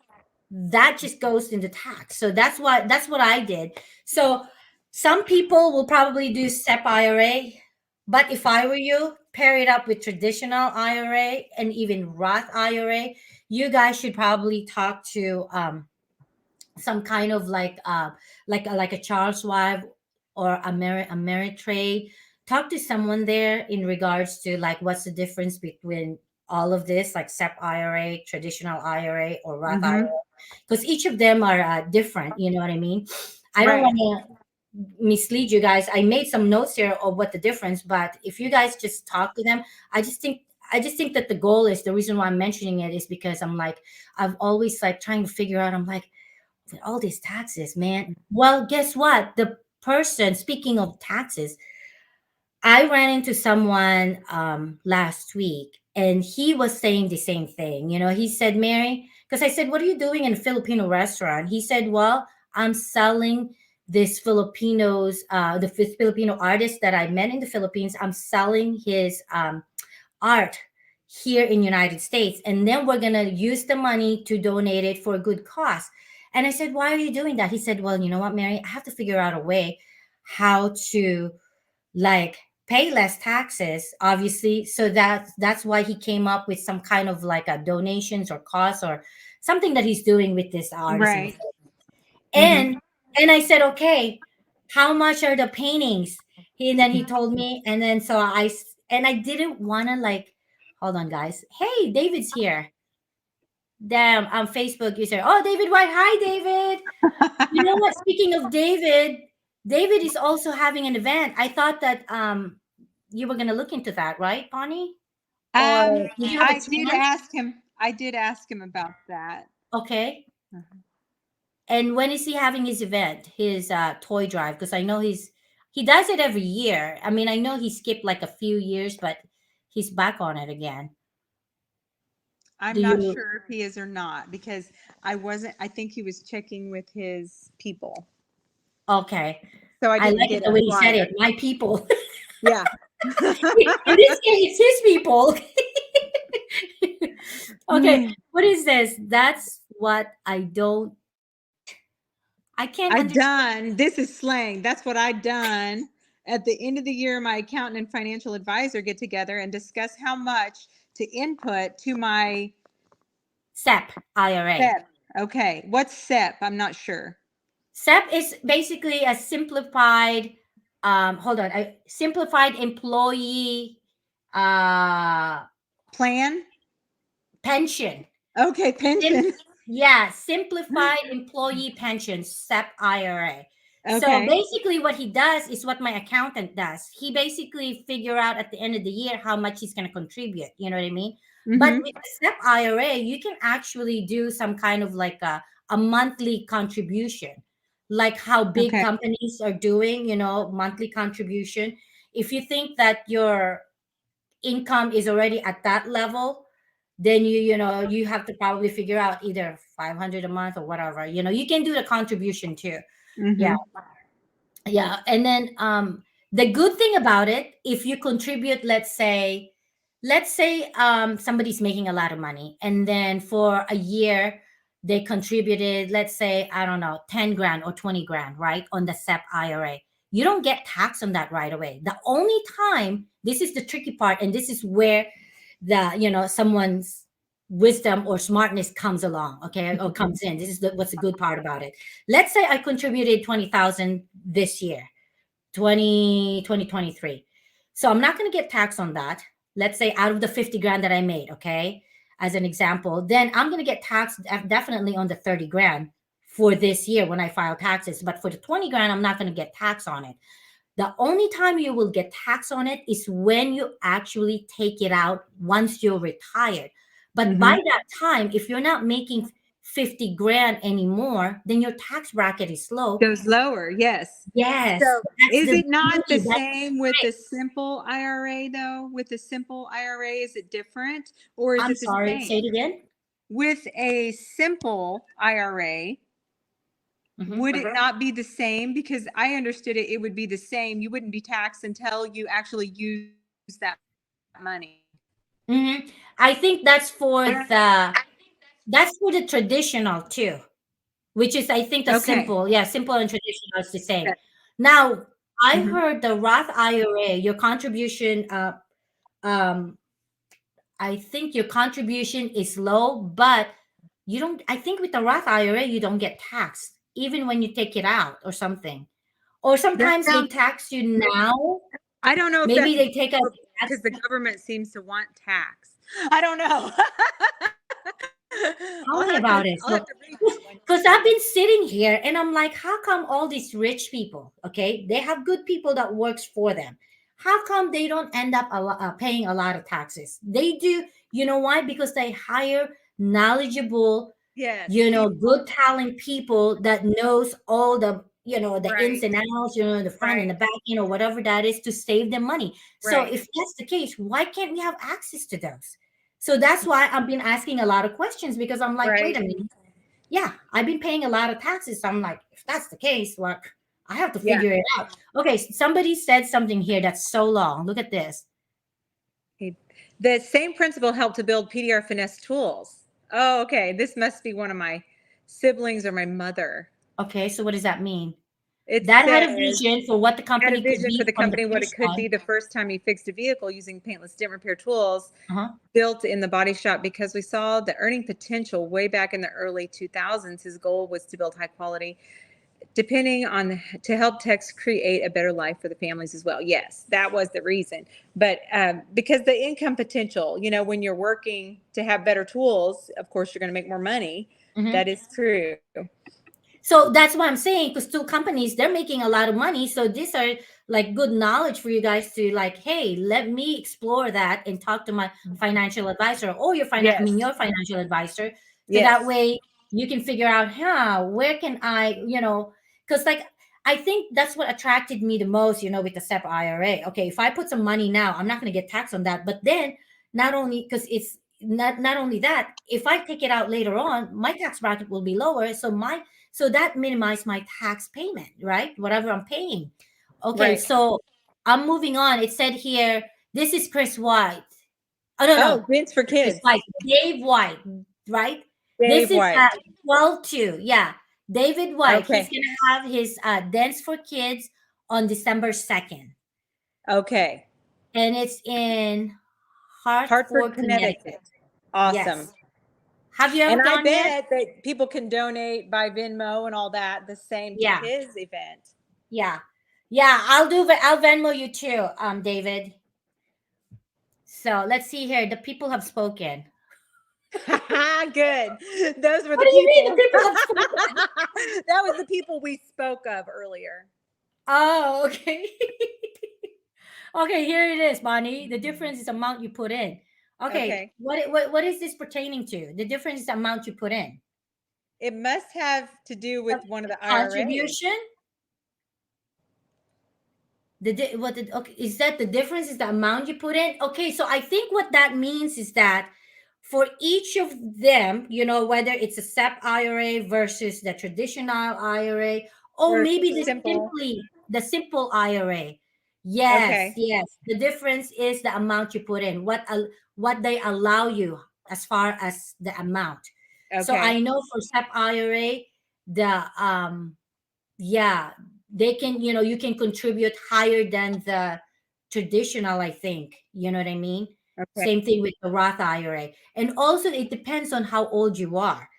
S1: that just goes into tax. So that's what I did. So some people will probably do SEP IRA, but if I were you, pair it up with traditional IRA and even Roth IRA. You guys should probably talk to some kind of like a Charles Schwab or Ameritrade. Talk to someone there in regards to like what's the difference between all of this, like SEP IRA, traditional IRA, or Roth IRA,
S2: Hmm.
S1: because each of them are different. You know what I mean? I don't
S2: Right.
S1: want to mislead you guys. I made some notes here of what the difference, but if you guys just talk to them, I just think that the goal is the reason why I'm mentioning it is because I'm like I've always like trying to figure out. I'm like, with all these taxes, man. Well, guess what? The person, speaking of taxes, I ran into someone last week and he was saying the same thing. He said, Mary, because I said, what are you doing in a Filipino restaurant? He said, well, I'm selling this Filipino artist that I met in the Philippines. I'm selling his art here in United States, and then we're gonna use the money to donate it for a good cause. And I said, why are you doing that? He said, well, you know what, Mary, I have to figure out a way how to like pay less taxes, obviously. So that's why he came up with some kind of like a donations or costs or something that he's doing with this artist in the
S2: Right.
S1: Philippines.
S2: Hmm.
S1: And I said, okay, how much are the paintings? Then he told me, and then so I didn't want to like, hold on, guys. Hey, David's here. Damn, I'm Facebook user. Oh, David White. Hi, David. You know what? Speaking of David, David is also having an event. I thought that you were gonna look into that, right, Bonnie? Or did you have a
S2: I did
S1: chance?
S2: ask him. I did ask him about that.
S1: Okay.
S2: Uh-huh.
S1: And when is he having his event, his toy drive? Because I know he does it every year. I mean, I know he skipped like a few years, but he's back on it again.
S2: I'm
S1: Do
S2: not
S1: you?
S2: sure if he is or not because I wasn't. I think he was checking with his people,
S1: Okay.
S2: so I
S1: I
S2: didn't
S1: like it
S2: get
S1: the
S2: a
S1: way he said
S2: flyer.
S1: it. My people.
S2: Yeah.
S1: In this case, it's his people. Okay. What is this? That's what I don't. I can't
S2: I
S1: understand.
S2: done. This is slang. That's what I done. At the end of the year, my accountant and financial advisor get together and discuss how much to input to my
S1: SEP IRA.
S2: SEP. Okay, what's SEP? I'm not sure.
S1: SEP is basically a simplified, hold on, a simplified employee uh,
S2: Plan?
S1: pension.
S2: Okay,
S1: Sim-
S2: pension.
S1: yeah, simplified employee pension, SEP IRA. So
S2: Okay.
S1: basically, what he does is what my accountant does. He basically figure out at the end of the year how much he's going to contribute. You know what I mean? But
S2: Mm-hmm.
S1: with the SEP IRA, you can actually do some kind of like a monthly contribution, like how big
S2: Okay.
S1: companies are doing. Monthly contribution. If you think that your income is already at that level, then you have to probably figure out either 500 a month or whatever. You can do the contribution too. Yeah.
S2: Mm-hmm.
S1: Yeah. And then the good thing about it, if you contribute, let's say somebody's making a lot of money, and then for a year they contributed, let's say, I don't know, 10 grand or 20 grand, right, on the SEP IRA. You don't get taxed on that right away. The only time, this is the tricky part, and this is where someone's wisdom or smartness comes along, okay, or comes in. This is what's the good part about it. Let's say I contributed 20,000 this year, 2023. So I'm not going to get taxed on that. Let's say out of the 50 grand that I made, okay, as an example, then I'm going to get taxed definitely on the 30 grand for this year when I file taxes. But for the 20 grand, I'm not going to get taxed on it. The only time you will get taxed on it is when you actually take it out once you're retired. But by
S2: Mm-hmm.
S1: that time, if you're not making 50 grand anymore, then your tax bracket is low.
S2: Goes lower, yes.
S1: Yes,
S2: So
S1: that's
S2: is
S1: the
S2: it not the
S1: beauty. That's the
S2: same with the
S1: trick.
S2: simple IRA though? With the simple IRA, is it different or is
S1: I'm
S2: it the
S1: sorry,
S2: same?
S1: say it again.
S2: With a simple IRA,
S1: Mhm.
S2: would it not be the same? Because I understood it would be the same. You wouldn't be taxed until you actually use that money.
S1: Mhm. I think that's for the traditional too, which is, I think, the
S2: Okay.
S1: simple. Yeah, simple and traditional is the same. Now, I
S2: Hmm.
S1: heard the Roth IRA, your contribution, um, I think your contribution is low, but you don't. I think with the Roth IRA, you don't get taxed even when you take it out or something. Or
S2: That
S1: sometimes they
S2: sounds,
S1: tax you now.
S2: I don't know if
S1: Maybe
S2: that's
S1: they take a tax.
S2: because the government seems to want tax. I don't know.
S1: Tell me about
S2: I'll
S1: it.
S2: have to
S1: So,
S2: read that one.
S1: because I've been sitting here and I'm like, how come all these rich people, okay, they have good people that works for them? How come they don't end up paying a lot of taxes? They do. You know why? Because they hire knowledgeable,
S2: Yes,
S1: good
S2: people.
S1: talent people that knows all the ins
S2: Right,
S1: and outs, the front and the
S2: right,
S1: back, whatever that is to save them money. So
S2: right,
S1: if that's the case, why can't we have access to those? So that's why I've been asking a lot of questions, because I'm like, wait a
S2: right.
S1: minute. Yeah, I've been paying a lot of taxes. So I'm like, if that's the case, well, I have to
S2: Yeah.
S1: figure it out. Okay, somebody said something here that's so long. Look at this.
S2: Okay. The same principle helped to build PDR finesse tools. Oh, okay. This must be one of my siblings or my mother.
S1: Okay, so what does that mean?
S2: It
S1: That had a
S2: says
S1: vision for what the
S2: had a
S1: company could
S2: vision for
S1: be
S2: the
S1: from the
S2: company what it
S1: first
S2: could
S1: one.
S2: be the first time he fixed a vehicle using paintless dent repair tools
S1: Uh-huh.
S2: built in the body shop because we saw the earning potential way back in the early 2000s. His goal was to build high quality depending on to help techs create a better life for the families as well. Yes, that was the reason. But because the income potential, when you're working to have better tools, of course you're going to make more money.
S1: Hmm.
S2: That is true.
S1: So that's what I'm saying, because two companies, they're making a lot of money. So these are like good knowledge for you guys to like, hey, let me explore that and talk to my financial advisor or
S2: Yes.
S1: your financial advisor. So that
S2: Yes.
S1: way you can figure out, where can I, because like I think that's what attracted me the most, with the SEP IRA. Okay, if I put some money now, I'm not going to get taxed on that. But then not only because it's not only that, if I take it out later on, my tax bracket will be lower. So that minimized my tax payment, right? Whatever I'm paying. Okay,
S2: Right.
S1: so I'm moving on. It said here, this is Chris White. Oh, no, no.
S2: Oh, Vince for
S1: Chris
S2: Kids.
S1: White. Dave White, right? This
S2: Dave
S1: is
S2: White.
S1: 12/2. Yeah. David White. He's
S2: Okay.
S1: going to have his Dance for Kids on December 2nd.
S2: Okay.
S1: And it's in
S2: Hartford,
S1: Hartford, Connecticut.
S2: Connecticut. Awesome.
S1: Yes. Have you ever
S2: And I
S1: gone yet?
S2: bet that people can donate by Venmo and all that the same to
S1: Yeah.
S2: his event.
S1: Yeah. Yeah. I'll Venmo you too, David. So let's see here. The people have spoken.
S2: Good. Those were
S1: What
S2: the
S1: do you mean the
S2: people.
S1: people have spoken?
S2: That was the people we spoke of earlier.
S1: Oh, okay. Okay, here it is, Bonnie. The difference is amount you put in. Okay,
S2: Okay.
S1: what is this pertaining to? The difference is the amount you put in.
S2: It must have to do
S1: The
S2: with one of the IRAs.
S1: contribution. Okay, is that the difference? Is the amount you put in? Okay, so I think what that means is that for each of them, whether it's a SEP IRA versus the traditional IRA, or maybe
S2: Versus simple.
S1: the simple IRA. Yes,
S2: Okay.
S1: yes. The difference is the amount you put in, what they allow you as far as the amount. So I
S2: Okay.
S1: know for SEP IRA, the yeah, they can, you can contribute higher than the traditional, I think. You know what I mean?
S2: Okay.
S1: Same thing with the Roth IRA. And also, it depends on how old you are.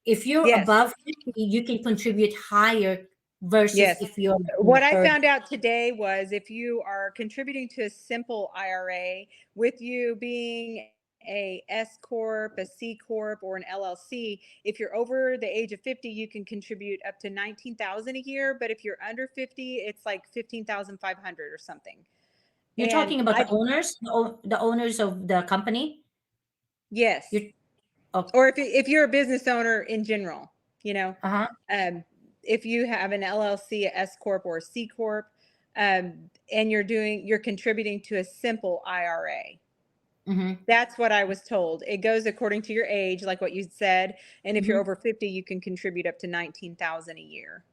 S1: If you're
S2: Yes.
S1: above 50, you can contribute higher versus
S2: Yes.
S1: if you're in the
S2: What I
S1: 30s.
S2: found out today was if you are contributing to a simple IRA, with you being a S corp, a C corp, or an LLC, if you're over the age of 50, you can contribute up to 19,000 a year, but if you're under 50, it's like 15,500 or something.
S1: You're
S2: And
S1: talking about the
S2: I
S1: owners, the owners of the company.
S2: yes.
S1: You're oh,
S2: Or if you're a business owner in general, you know,
S1: uh-huh.
S2: um, if you have an LLC, a S corp, or a C corp, and you're contributing to a simple IRA.
S1: Mm-hmm.
S2: That's what I was told. It goes according to your age, like what you said, and if you're
S1: Mm-hmm.
S2: over 50, you can contribute up to 19,000 a year.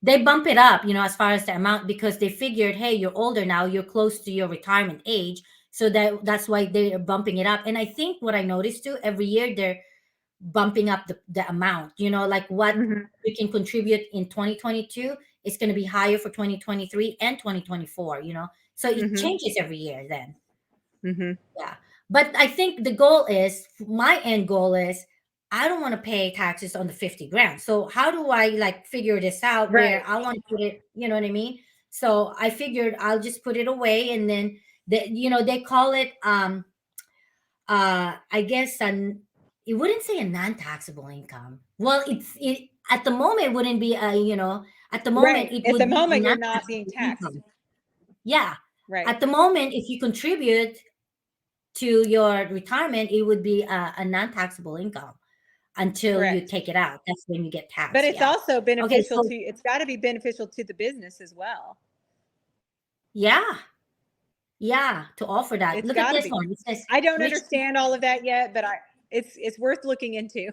S1: They bump it up, as far as the amount, because they figured, hey, you're older now, you're close to your retirement age, so that's why they're bumping it up. And I think what I noticed too, every year they're bumping up the amount. Like what
S2: Hmm.
S1: you can contribute in 2022 is going to be higher for 2023 and 2024. So it
S2: Hmm.
S1: changes every year. Then
S2: Hmm.
S1: yeah. But I think my end goal is, I don't want to pay taxes on the 50 grand. So how do I like figure this out where
S2: Right.
S1: I want to put it, you know what I mean? So I figured I'll just put it away, and then they call it I guess it wouldn't say a non-taxable income. Well, it at the moment it wouldn't be at the moment
S2: Right.
S1: it
S2: At the
S1: would be a
S2: moment, you're not being
S1: non-taxable
S2: taxed.
S1: income. Yeah.
S2: Right.
S1: At the moment, if you contribute to your retirement, it would be a non-taxable income until you
S2: Correct.
S1: take it out. That's when you get
S2: But
S1: taxed.
S2: it's
S1: Yeah.
S2: also
S1: Okay.
S2: beneficial
S1: So
S2: to, it's got to be beneficial to the business as well.
S1: yeah, yeah. To offer that,
S2: It's
S1: look at
S2: got to
S1: this
S2: be.
S1: one. It says
S2: I don't
S1: rich.
S2: understand all of that yet, but it's worth looking into.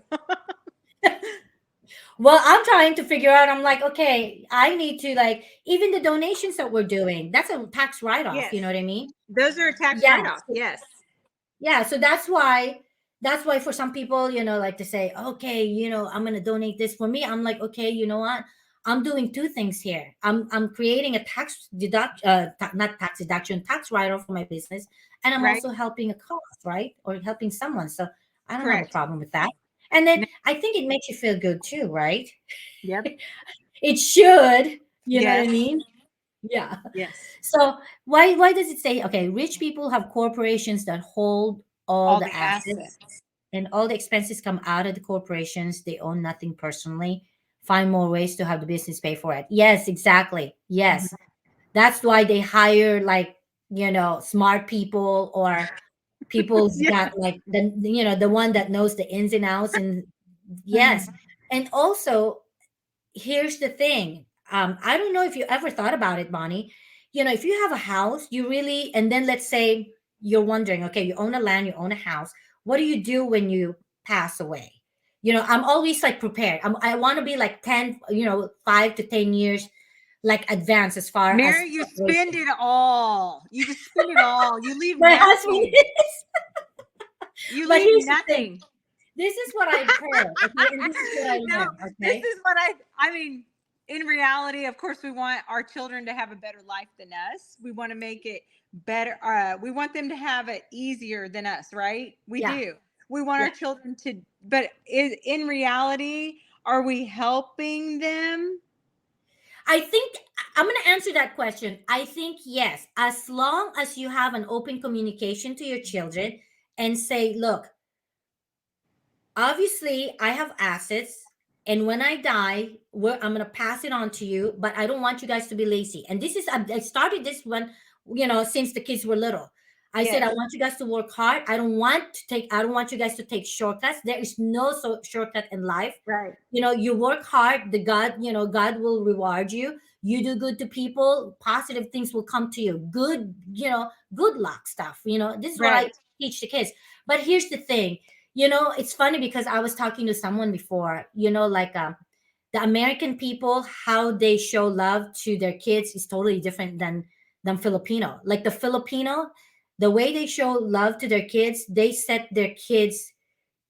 S1: Well, I'm trying to figure out. I'm like, okay, I need to like even the donations that we're doing. That's a tax write-off. You
S2: Yes.
S1: know what I mean?
S2: Those are a tax
S1: Yeah.
S2: write-off. Yes.
S1: Yeah, so that's why for some people, like to say, okay, I'm gonna donate this. For me, I'm like, okay, you know what? I'm doing two things here. I'm creating a not tax deduction, tax write-off for my business, and I'm
S2: Right.
S1: also helping a cause, right? Or helping someone. So I don't have a
S2: Correct.
S1: problem with that. And then
S2: No.
S1: I think it makes you feel good too, right?
S2: Yep.
S1: It should, you know what I
S2: Yes.
S1: mean? Yeah.
S2: Yes.
S1: So why does it say, okay, rich people have corporations that hold all
S2: All
S1: the
S2: the
S1: assets
S2: assets.
S1: and all the expenses come out of the corporations. They own nothing personally. find more ways to have the business pay for it. Yes, exactly.
S2: Mhm.
S1: Yes. That's why they hire like, smart people, or people's
S2: Yeah.
S1: got like the one that knows the ins and outs. And yes.
S2: Mhm.
S1: And also, here's the thing. I don't know if you ever thought about it, Bonnie. If you have a house, you really, and then let's say you're wondering, okay, you own a land, you own a house. What do you do when you pass away? I'm always like prepared. I want to be like 10, 5 to 10 years, like advanced as far as
S2: Mary, you spend
S1: preparation.
S2: it all. You just spend it all. You leave
S1: My husband
S2: nothing.
S1: is.
S2: You
S1: But
S2: leave
S1: here's the thing.
S2: nothing.
S1: This is what I've heard, okay? And this is what I
S2: No,
S1: learned,
S2: this
S1: okay?
S2: is what I mean, in reality, of course, we want our children to have a better life than us. We want to make it better. We want them to have it easier than us, right? We
S1: Yeah.
S2: do. We want
S1: Yeah.
S2: our children to, but in reality, are we helping them?
S1: I think I'm going to answer that question. I think yes, as long as you have an open communication to your children and say, look, obviously I have assets, and when I die, I'm going to pass it on to you, but I don't want you guys to be lazy. And this is, I started this when, since the kids were little. I said, I
S2: Yes.
S1: want you guys to work hard. I don't want you guys to take shortcuts. There is no shortcut in life.
S2: Right.
S1: You work hard, God will reward you. You do good to people, positive things will come to you. Good luck stuff. This is what I
S2: Right.
S1: teach the kids. But here's the thing. It's funny because I was talking to someone before, like the American people, how they show love to their kids is totally different than Filipino. Like the Filipino, the way they show love to their kids, they set their kids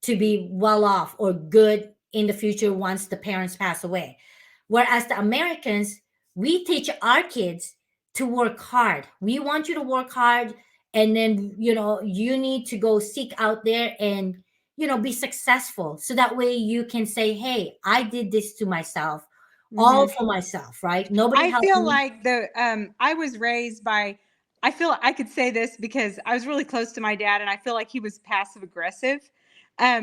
S1: to be well off or good in the future once the parents pass away. Whereas the Americans, we teach our kids to work hard. We want you to work hard, and then you need to go seek out there and be successful, so that way you can say, hey, I did this to myself, all
S2: Hmm.
S1: for myself, right? Nobody
S2: I
S1: helped
S2: feel
S1: me.
S2: like I was raised by, I feel I could say this because I was really close to my dad, and I feel like he was passive aggressive.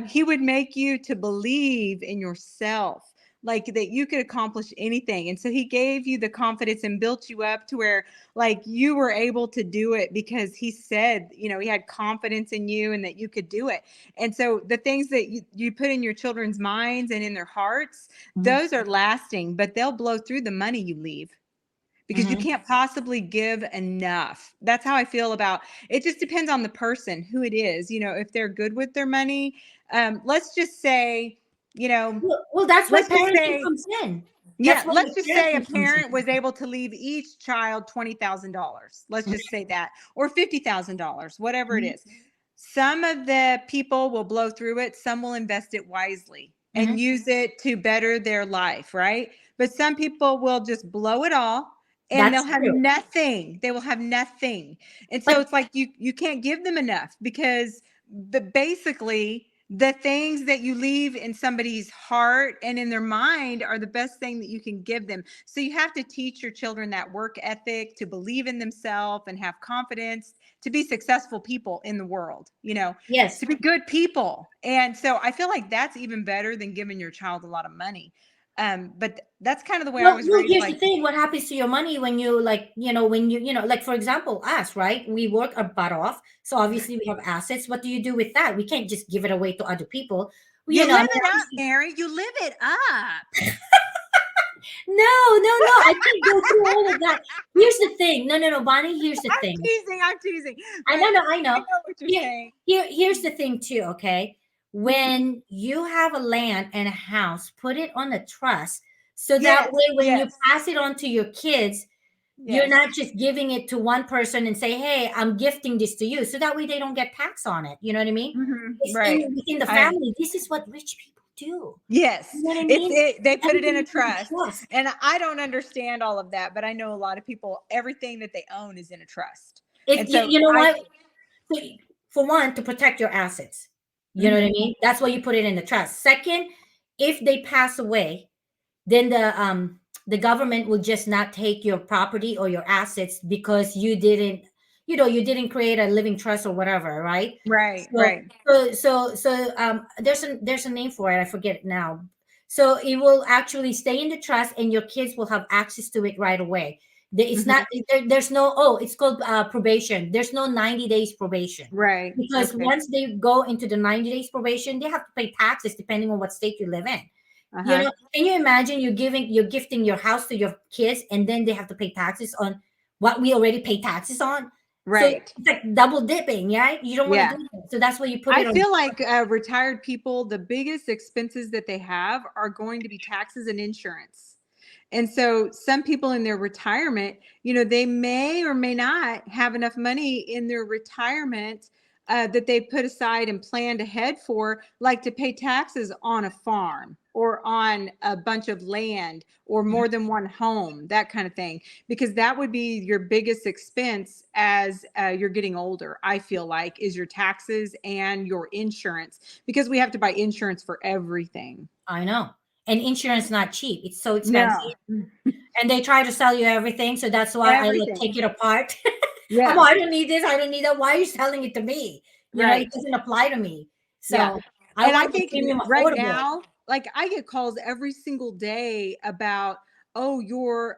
S2: He would make you to believe in yourself, like that you could accomplish anything. And so he gave you the confidence and built you up to where like you were able to do it because he said, he had confidence in you and that you could do it. And so the things that you put in your children's minds and in their hearts,
S1: Mhm,
S2: those are lasting, but they'll blow through the money you leave because you
S1: mhm.
S2: can't possibly give enough. That's how I feel about it. Just depends on the person, who it is, if they're good with their money. Let's just say, you know,
S1: Well, that's where
S2: let's just
S1: parenting
S2: say,
S1: comes in.
S2: yeah,
S1: That's where
S2: let's
S1: the
S2: just say a
S1: parenting comes
S2: parent
S1: in.
S2: was able to leave each child $20,000. Let's just say that, or $50,000, whatever it
S1: Mhm,
S2: is. Some of the people will blow through it, some will invest it wisely and
S1: mhm.
S2: use it to better their life, right? But some people will just blow it all and they'll
S1: That's
S2: have
S1: true.
S2: nothing. They will have nothing. And so
S1: But
S2: it's like you can't give them enough because basically the things that you leave in somebody's heart and in their mind are the best thing that you can give them. So you have to teach your children that work ethic, to believe in themselves and have confidence, to be successful people in the world,
S1: yes.
S2: to be good people. And so I feel like that's even better than giving your child a lot of money. But that's kind of the way I was
S1: Well,
S2: raised.
S1: here's the
S2: Like,
S1: thing. What happens to your money when you like, like for example, us, right? We work our butt off. So obviously we have assets. What do you do with that? We can't just give it away to other people. Well,
S2: you
S1: I
S2: live
S1: mean,
S2: it up,
S1: obviously,
S2: Mary. You live it up.
S1: no. I can't go through all of that. Here's the thing. No, Bonnie, here's the
S2: I'm
S1: thing.
S2: teasing. I'm teasing.
S1: I
S2: But
S1: know, no, I
S2: I
S1: know.
S2: know what you're
S1: Here,
S2: saying.
S1: here's the thing too, okay? When you have a land and a house, put it on a trust. So that
S2: Yes,
S1: way when you
S2: yes,
S1: pass it on to your kids, you're
S2: yes.
S1: not just giving it to one person and say, hey, I'm gifting this to you. So that way they don't get tax on it. You know what I mean? It's
S2: Right.
S1: within the
S2: I
S1: family. This is what rich people do. You
S2: Yes,
S1: know what I mean?
S2: they put it in
S1: Everything
S2: a
S1: is in
S2: trust,
S1: trust.
S2: and I don't understand all of that, but I know a lot of people. Everything that they own is in a trust,
S1: It,
S2: and
S1: you,
S2: so
S1: you know
S2: I.
S1: what? So, for one, to protect your assets. You know what I
S2: Mhm.
S1: mean? That's why you put it in the trust. Second, if they pass away, then the government will just not take your property or your assets because you didn't create a living trust or whatever, right?
S2: Right,
S1: So
S2: right.
S1: there's a name for it. I forget it now. So it will actually stay in the trust, and your kids will have access to it right away. It's
S2: Mhm.
S1: not there's no, oh, it's called probation. There's no 90 days probation,
S2: Right.
S1: because
S2: Okay.
S1: once they go into the 90 days probation, they have to pay taxes depending on what state you live in. You
S2: Uh-huh.
S1: know, can you imagine you're gifting your house to your kids, and then they have to pay taxes on what we already pay taxes on? So
S2: Right.
S1: it's like double dipping, right? You don't want to
S2: Yeah.
S1: do that. So that's why you put
S2: I
S1: it on.
S2: feel like retired people, the biggest expenses that they have are going to be taxes and insurance. And so some people in their retirement, they may or may not have enough money in their retirement that they put aside and planned ahead for, like to pay taxes on a farm or on a bunch of land or more than one home, that kind of thing, because that would be your biggest expense as you're getting older. I feel like is your taxes and your insurance, because we have to buy insurance for everything.
S1: I know. And insurance not cheap. It's so expensive.
S2: No,
S1: And they try to sell you everything. So that's why I like
S2: everything.
S1: take it apart. I'm,
S2: Yeah,
S1: I don't need this. I don't need that. Why are you selling it to me? It
S2: right.
S1: doesn't apply to me.
S2: Yeah.
S1: So I
S2: And I
S1: want the
S2: think
S1: premium
S2: right
S1: affordable.
S2: now, like I get calls every single day about, oh, your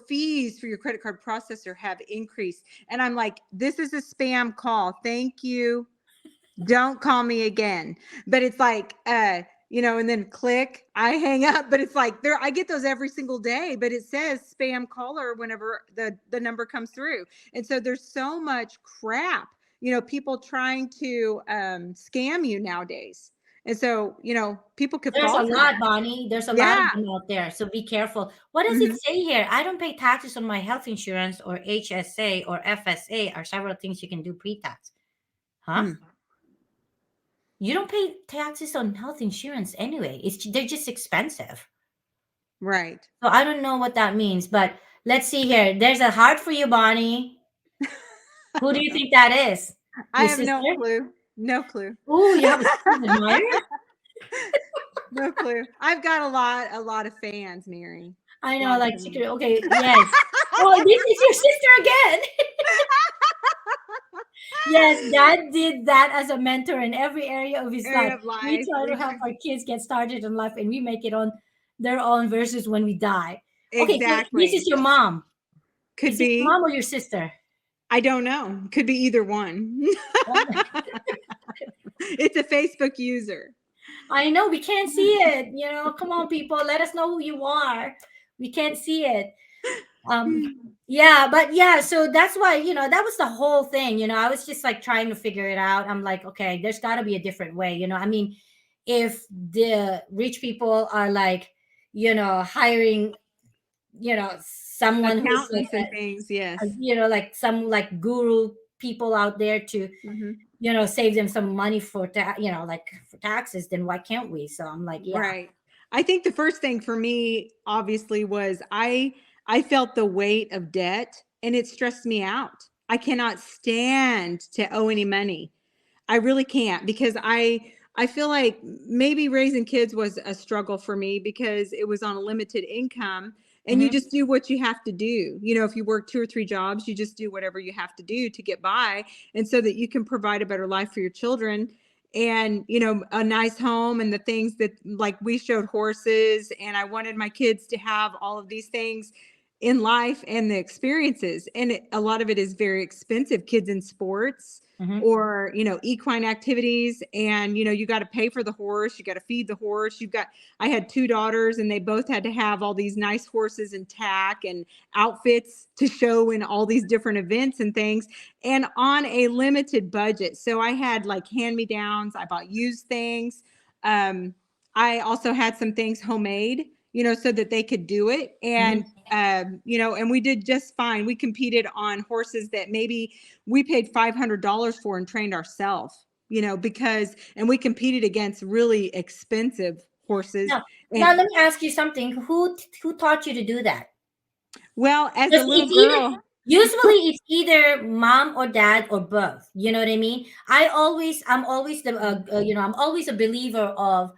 S2: fees for your credit card processor have increased. And I'm like, this is a spam call. Thank you. Don't call me again. But it's like and then click, I hang up. But it's like there, I get those every single day, but it says spam caller whenever the number comes through. And so there's so much crap, people trying to scam you nowadays. And so people could
S1: There's
S2: fall
S1: a
S2: for
S1: lot,
S2: that.
S1: Bonnie. There's a lot of
S2: Yeah.
S1: them out there. So be careful. What does it
S2: Hmm.
S1: say here? I don't pay taxes on my health insurance or HSA or FSA are several things you can do pre-tax. Huh?
S2: Hmm.
S1: You don't pay taxes on health insurance anyway. They're just expensive.
S2: Right.
S1: So I don't know what that means, but let's see here. There's a heart for you, Bonnie. Who do you think that is?
S2: I
S1: Your
S2: have no
S1: sister?
S2: clue. No clue.
S1: Oh, you have a secret admirer?
S2: No clue. I've got a lot of fans, Mary.
S1: I
S2: A
S1: know,
S2: lot of
S1: like
S2: fans.
S1: secret. Okay, yes. Oh, this is your sister again. Yes, dad did that as a mentor in every area of his life.
S2: Area of
S1: We
S2: life.
S1: try to help our kids get started in life, and we make it on their own versus when we die. Okay, so this is
S2: Exactly.
S1: your mom.
S2: Could
S1: Is this your
S2: be.
S1: mom or your sister?
S2: I don't know. Could be either one. It's a Facebook user.
S1: I know we can't see it. Come on, people, let us know who you are. We can't see it. Um, yeah, but yeah, so that's why that was the whole thing. I was just like trying to figure it out. I'm like, okay, there's got to be a different way. I mean, if the rich people are like, hiring, someone who's like,
S2: Accountants and things. Yes.
S1: like some like guru people out there to
S2: Hmm.
S1: save them some money for like for taxes, then why can't we? So I'm like, yeah.
S2: Right. I think the first thing for me, obviously, was I felt the weight of debt and it stressed me out. I cannot stand to owe any money. I really can't, because I feel like maybe raising kids was a struggle for me because it was on a limited income, and you
S1: Hmm.
S2: just do what you have to do. If you work 2 or 3 jobs, you just do whatever you have to do to get by, and so that you can provide a better life for your children, and a nice home and the things that, like, we showed horses, and I wanted my kids to have all of these things in life and the experiences, and a lot of it is very expensive. Kids in sports,
S1: Hmm.
S2: or equine activities, and you got to pay for the horse, you got to feed the horse, I had 2 daughters, and they both had to have all these nice horses and tack and outfits to show in all these different events and things, and on a limited budget. So I had like hand me downs, I bought used things. I also had some things homemade, so that they could do it. And
S1: Hmm.
S2: and we did just fine. We competed on horses that maybe we paid $500 for and trained ourselves, because, and we competed against really expensive horses.
S1: Now
S2: And
S1: let me ask you something. Who taught you to do that?
S2: well, as a
S1: Because
S2: little
S1: it's either
S2: girl,
S1: usually it's either mom or dad or both. You know what I mean? I'm always I'm always a believer of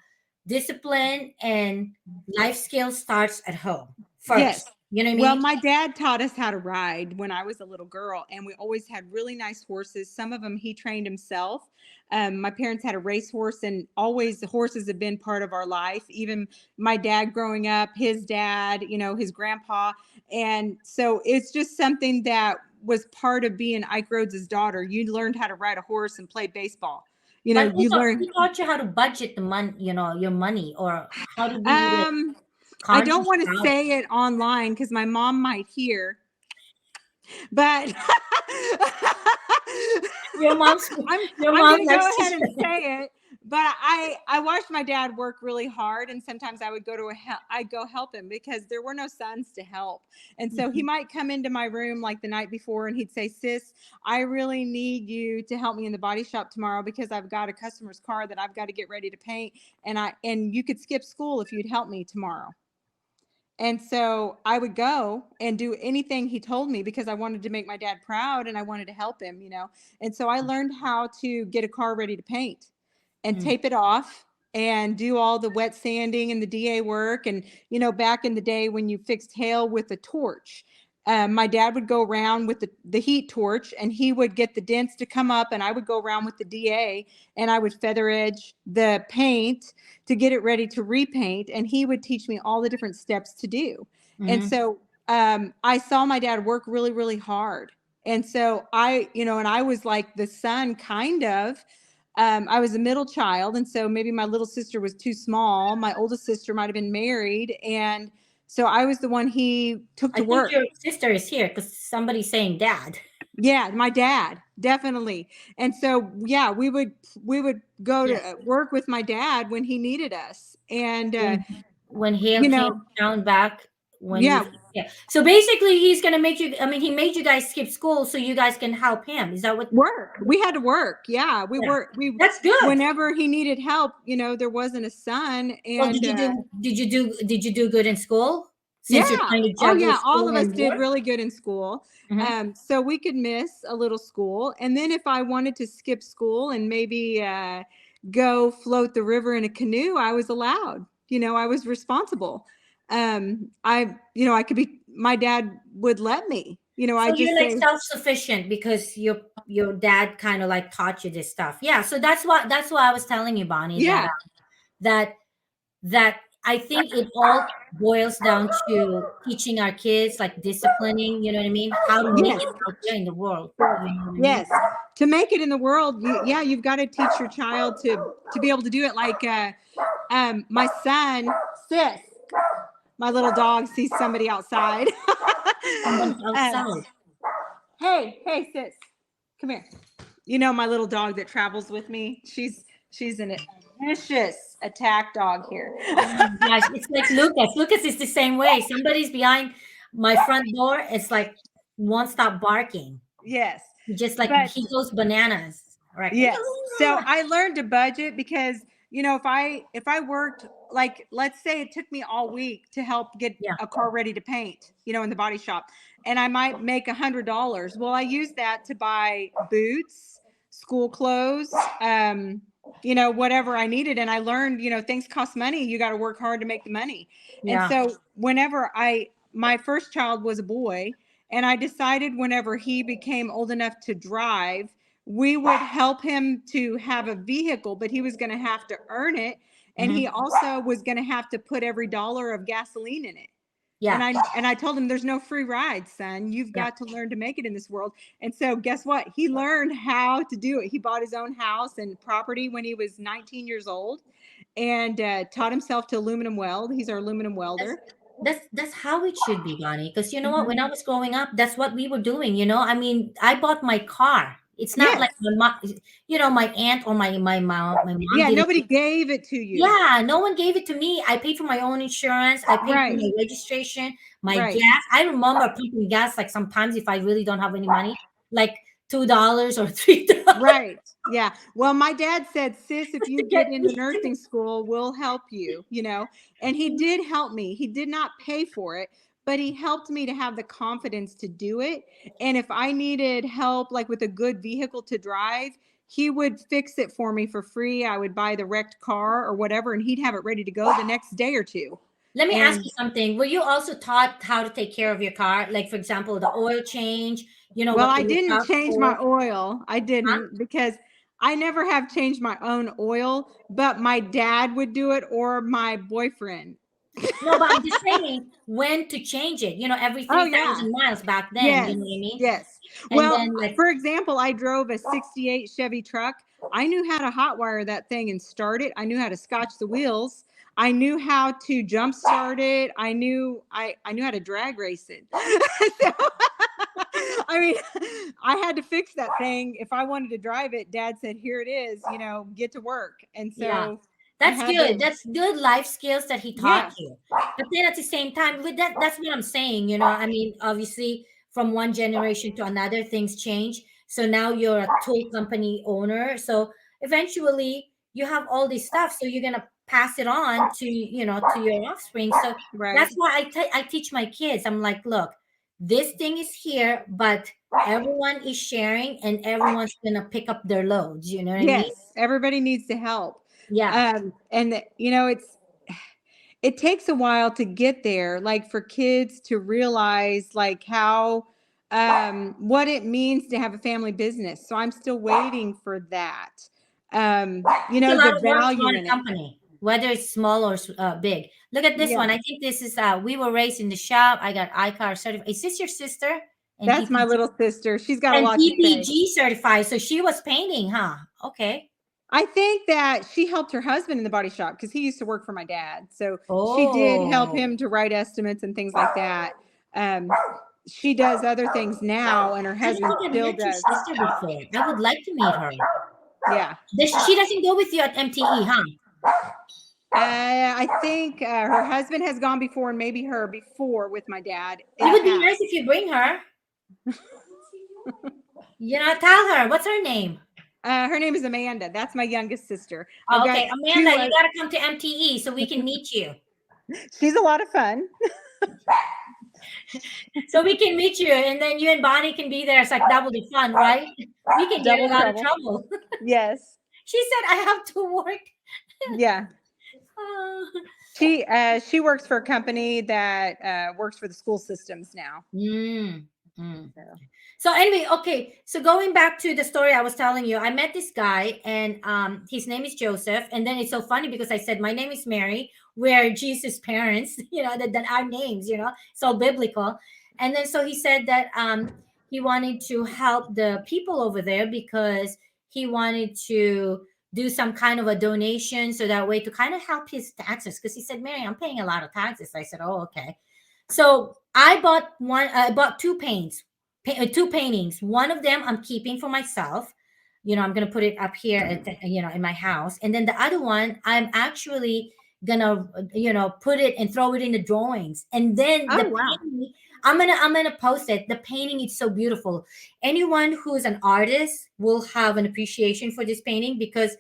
S1: discipline, and life skills starts at home
S2: yes,
S1: first. You know what I
S2: Well,
S1: mean?
S2: my dad taught us how to ride when I was a little girl, and we always had really nice horses. Some of them he trained himself. My parents had a racehorse, and always the horses have been part of our life. Even my dad growing up, his dad, his grandpa. And so it's just something that was part of being Ike Rhodes's daughter. You learned how to ride a horse and play baseball.
S1: But
S2: You learn.
S1: who taught you how to budget the money, your money, or how to be like
S2: Um, I don't
S1: conscious
S2: want to
S1: about it?
S2: say it online because my mom might hear. But
S1: Your mom's your
S2: I'm
S1: mom
S2: gonna go
S1: likes
S2: ahead and
S1: to.
S2: say it. But I watched my dad work really hard, and sometimes I would I'd go help him because there were no sons to help. And so he might come into my room like the night before, and he'd say, "Sis, I really need you to help me in the body shop tomorrow because I've got a customer's car that I've got to get ready to paint, and you could skip school if you'd help me tomorrow." And so I would go and do anything he told me because I wanted to make my dad proud and I wanted to help him. And so I learned how to get a car ready to paint and
S1: Mm,
S2: tape it off and do all the wet sanding and the DA work. And, back in the day when you fixed hail with a torch, my dad would go around with the heat torch and he would get the dents to come up, and I would go around with the DA and I would feather edge the paint to get it ready to repaint. And he would teach me all the different steps to do. And
S1: mhm.
S2: so I saw my dad work really, really hard. And so and I was like the son kind of. I was a middle child. And so maybe my little sister was too small. My oldest sister might have been married. And so I was the one he took
S1: I
S2: to
S1: think
S2: work.
S1: your sister is here because somebody's saying dad.
S2: Yeah, my dad, definitely. And so, yeah, we would go
S1: Yeah.
S2: to work with my dad when he needed us. And,
S1: When Hale
S2: you
S1: came
S2: know,
S1: down back when you
S2: yeah,
S1: yeah. So basically he's gonna make you I mean he made you guys skip school so you guys can help him. Is that what
S2: work. We had to work. Yeah, we
S1: yeah.
S2: worked.
S1: That's good.
S2: Whenever he needed help, there wasn't a son.
S1: Well,
S2: And,
S1: did you do good in school? Since you're
S2: yeah.
S1: trying to
S2: Oh,
S1: juggle
S2: yeah. All
S1: school
S2: of us
S1: and
S2: did
S1: work?
S2: really good in school.
S1: Mhm.
S2: So we could miss a little school. And then if I wanted to skip school and maybe go float the river in a canoe, I was allowed. I was responsible. I could be, my dad would let me. I
S1: So you're
S2: just
S1: like
S2: say,
S1: self-sufficient because your dad kind of like taught you this stuff. Yeah. So that's what I was telling you, Bonnie, that
S2: yeah,
S1: that that I think it all boils down to teaching our kids like disciplining, you know what I mean? How to make
S2: yes,
S1: it out there in the world. You know what I mean?
S2: yes. To make it in the world, you've got to teach your child to be able to do it. Like my son, Sis, my little dog sees somebody outside.
S1: Somebody's
S2: um,
S1: outside.
S2: hey, Sis, come here. My little dog that travels with me. She's an vicious attack dog here.
S1: Oh my gosh, it's like Lucas. Lucas is the same way. Somebody's behind my front door. It's like won't stop barking.
S2: Yes,
S1: He just like
S2: but
S1: he goes bananas. Right.
S2: yes. So I learned to budget because if I worked, like, let's say it took me all week to help get
S1: Yeah.
S2: a car ready to paint, in the body shop, and I might make $100. Well, I use that to buy boots, school clothes, whatever I needed. And I learned, things cost money. You got to work hard to make the money. And
S1: Yeah.
S2: so whenever my first child was a boy, and I decided whenever he became old enough to drive, we would help him to have a vehicle, but he was going to have to earn it. And he
S1: Hmm.
S2: also was going to have to put every dollar of gasoline in it. And
S1: Yeah.
S2: I told him, there's no free ride, son. You've
S1: Yeah.
S2: got to learn to make it in this world. And so guess what? He learned how to do it. He bought his own house and property when he was 19 years old, and taught himself to aluminum weld. He's our aluminum
S1: That's
S2: welder.
S1: that's how it should be, Bonnie. Because you know what?
S2: Mhm.
S1: When I was growing up, that's what we were doing. I mean, I bought my car. It's not
S2: Yes.
S1: like my mom, my aunt or my mom
S2: Yeah.
S1: didn't.
S2: Nobody gave it to you.
S1: Yeah, no one gave it to me. I paid for my own insurance. I paid for
S2: Right.
S1: my registration, my
S2: Right.
S1: gas. I remember pumping gas like sometimes if I really don't have any money, like $2 or $3
S2: Right. Yeah. Well, my dad said, "Sis, if you
S1: to get
S2: get into
S1: me.
S2: nursing school, we'll help you. And he did help me. He did not pay for it, but he helped me to have the confidence to do it. And if I needed help, like with a good vehicle to drive, he would fix it for me for free. I would buy the wrecked car or whatever, and he'd have it ready to go the next day or two.
S1: Let me ask
S2: And
S1: you something. Were you also taught how to take care of your car? Like, for example, the oil change,
S2: well,
S1: what to
S2: I
S1: look
S2: didn't
S1: out
S2: change
S1: for?
S2: my oil. I
S1: Huh?
S2: didn't, because I never have changed my own oil, but my dad would do it, or my boyfriend.
S1: No, but I'm just saying when to change it, every
S2: Oh yeah.
S1: 3,000 miles back then, you
S2: Yes.
S1: know what I mean?
S2: Yes.
S1: And
S2: Well,
S1: then, like,
S2: for example, I drove a 68 Chevy truck. I knew how to hotwire that thing and start it. I knew how to scotch the wheels. I knew how to jump start it. I knew how to drag race it. So, I mean, I had to fix that thing. If I wanted to drive it, Dad said, "Here it is, get to work." And
S1: yeah,
S2: so I
S1: that's
S2: had to,
S1: good. That's good life skills that he taught
S2: yeah.
S1: you. But then at the same time, with that's what I'm saying, I mean, obviously from one generation to another, things change. So now you're a tool company owner. So eventually you have all this stuff. So you're gonna pass it on to your offspring. So that's
S2: Right.
S1: why I teach my kids. I'm like, look, this thing is here, but everyone is sharing and everyone's gonna pick up their loads. You know what I mean?
S2: Yes, everybody needs to help.
S1: Yeah.
S2: And it takes a while to get there, like for kids to realize like how what it means to have a family business. So I'm still waiting for that.
S1: It's a lot
S2: The
S1: of work to
S2: value
S1: run
S2: in
S1: a
S2: it.
S1: company, whether it's small or big. Look at this
S2: Yeah.
S1: one. I think this is we were raised in the shop. I got ICAR certified. Is this your sister? And
S2: That's my
S1: PPG
S2: little sister. She's got a
S1: and
S2: lot to say.
S1: PPG certified. So she was painting, huh? Okay.
S2: I think that she helped her husband in the body shop because he used to work for my dad. So she did help
S1: Oh,
S2: him to write estimates and things like that. Um, she does other things now, and her
S1: I don't
S2: husband
S1: think I've
S2: still
S1: met your
S2: does.
S1: sister before. I would like to meet her.
S2: Yeah.
S1: She doesn't go with you at MTE, huh?
S2: I think her husband has gone before, and maybe her before with my dad in
S1: It
S2: the
S1: would be nice
S2: past.
S1: if you bring her. Tell her what's her name.
S2: Her name is Amanda. That's my youngest sister. I've
S1: Oh,
S2: got
S1: okay, Amanda,
S2: two.
S1: you got to come to MTE so we can meet you.
S2: She's a lot of fun.
S1: So we can meet you, and then you and Bonnie can be there. It's like double the fun, right? We can get
S2: Double
S1: a lot of
S2: trouble.
S1: trouble.
S2: Yes.
S1: She said, I have to work.
S2: Yeah.
S1: Uh,
S2: She works for a company that works for the school systems now.
S1: mm, mm.
S2: So.
S1: So anyway, okay. So going back to the story I was telling you, I met this guy, and his name is Joseph. And then it's so funny because I said my name is Mary, where Jesus' parents, that our names, so biblical. And then so he said that he wanted to help the people over there because he wanted to do some kind of a donation so that way to kind of help his taxes. Because he said, Mary, I'm paying a lot of taxes. I said, oh, okay. So I bought one. I bought two paintings. One of them I'm keeping for myself. I'm gonna put it up here in my house, and then the other one I'm actually gonna put it and throw it in the drawings, and then the
S2: Oh wow.
S1: painting. I'm gonna post it. The painting is so beautiful. Anyone who's an artist will have an appreciation for this painting because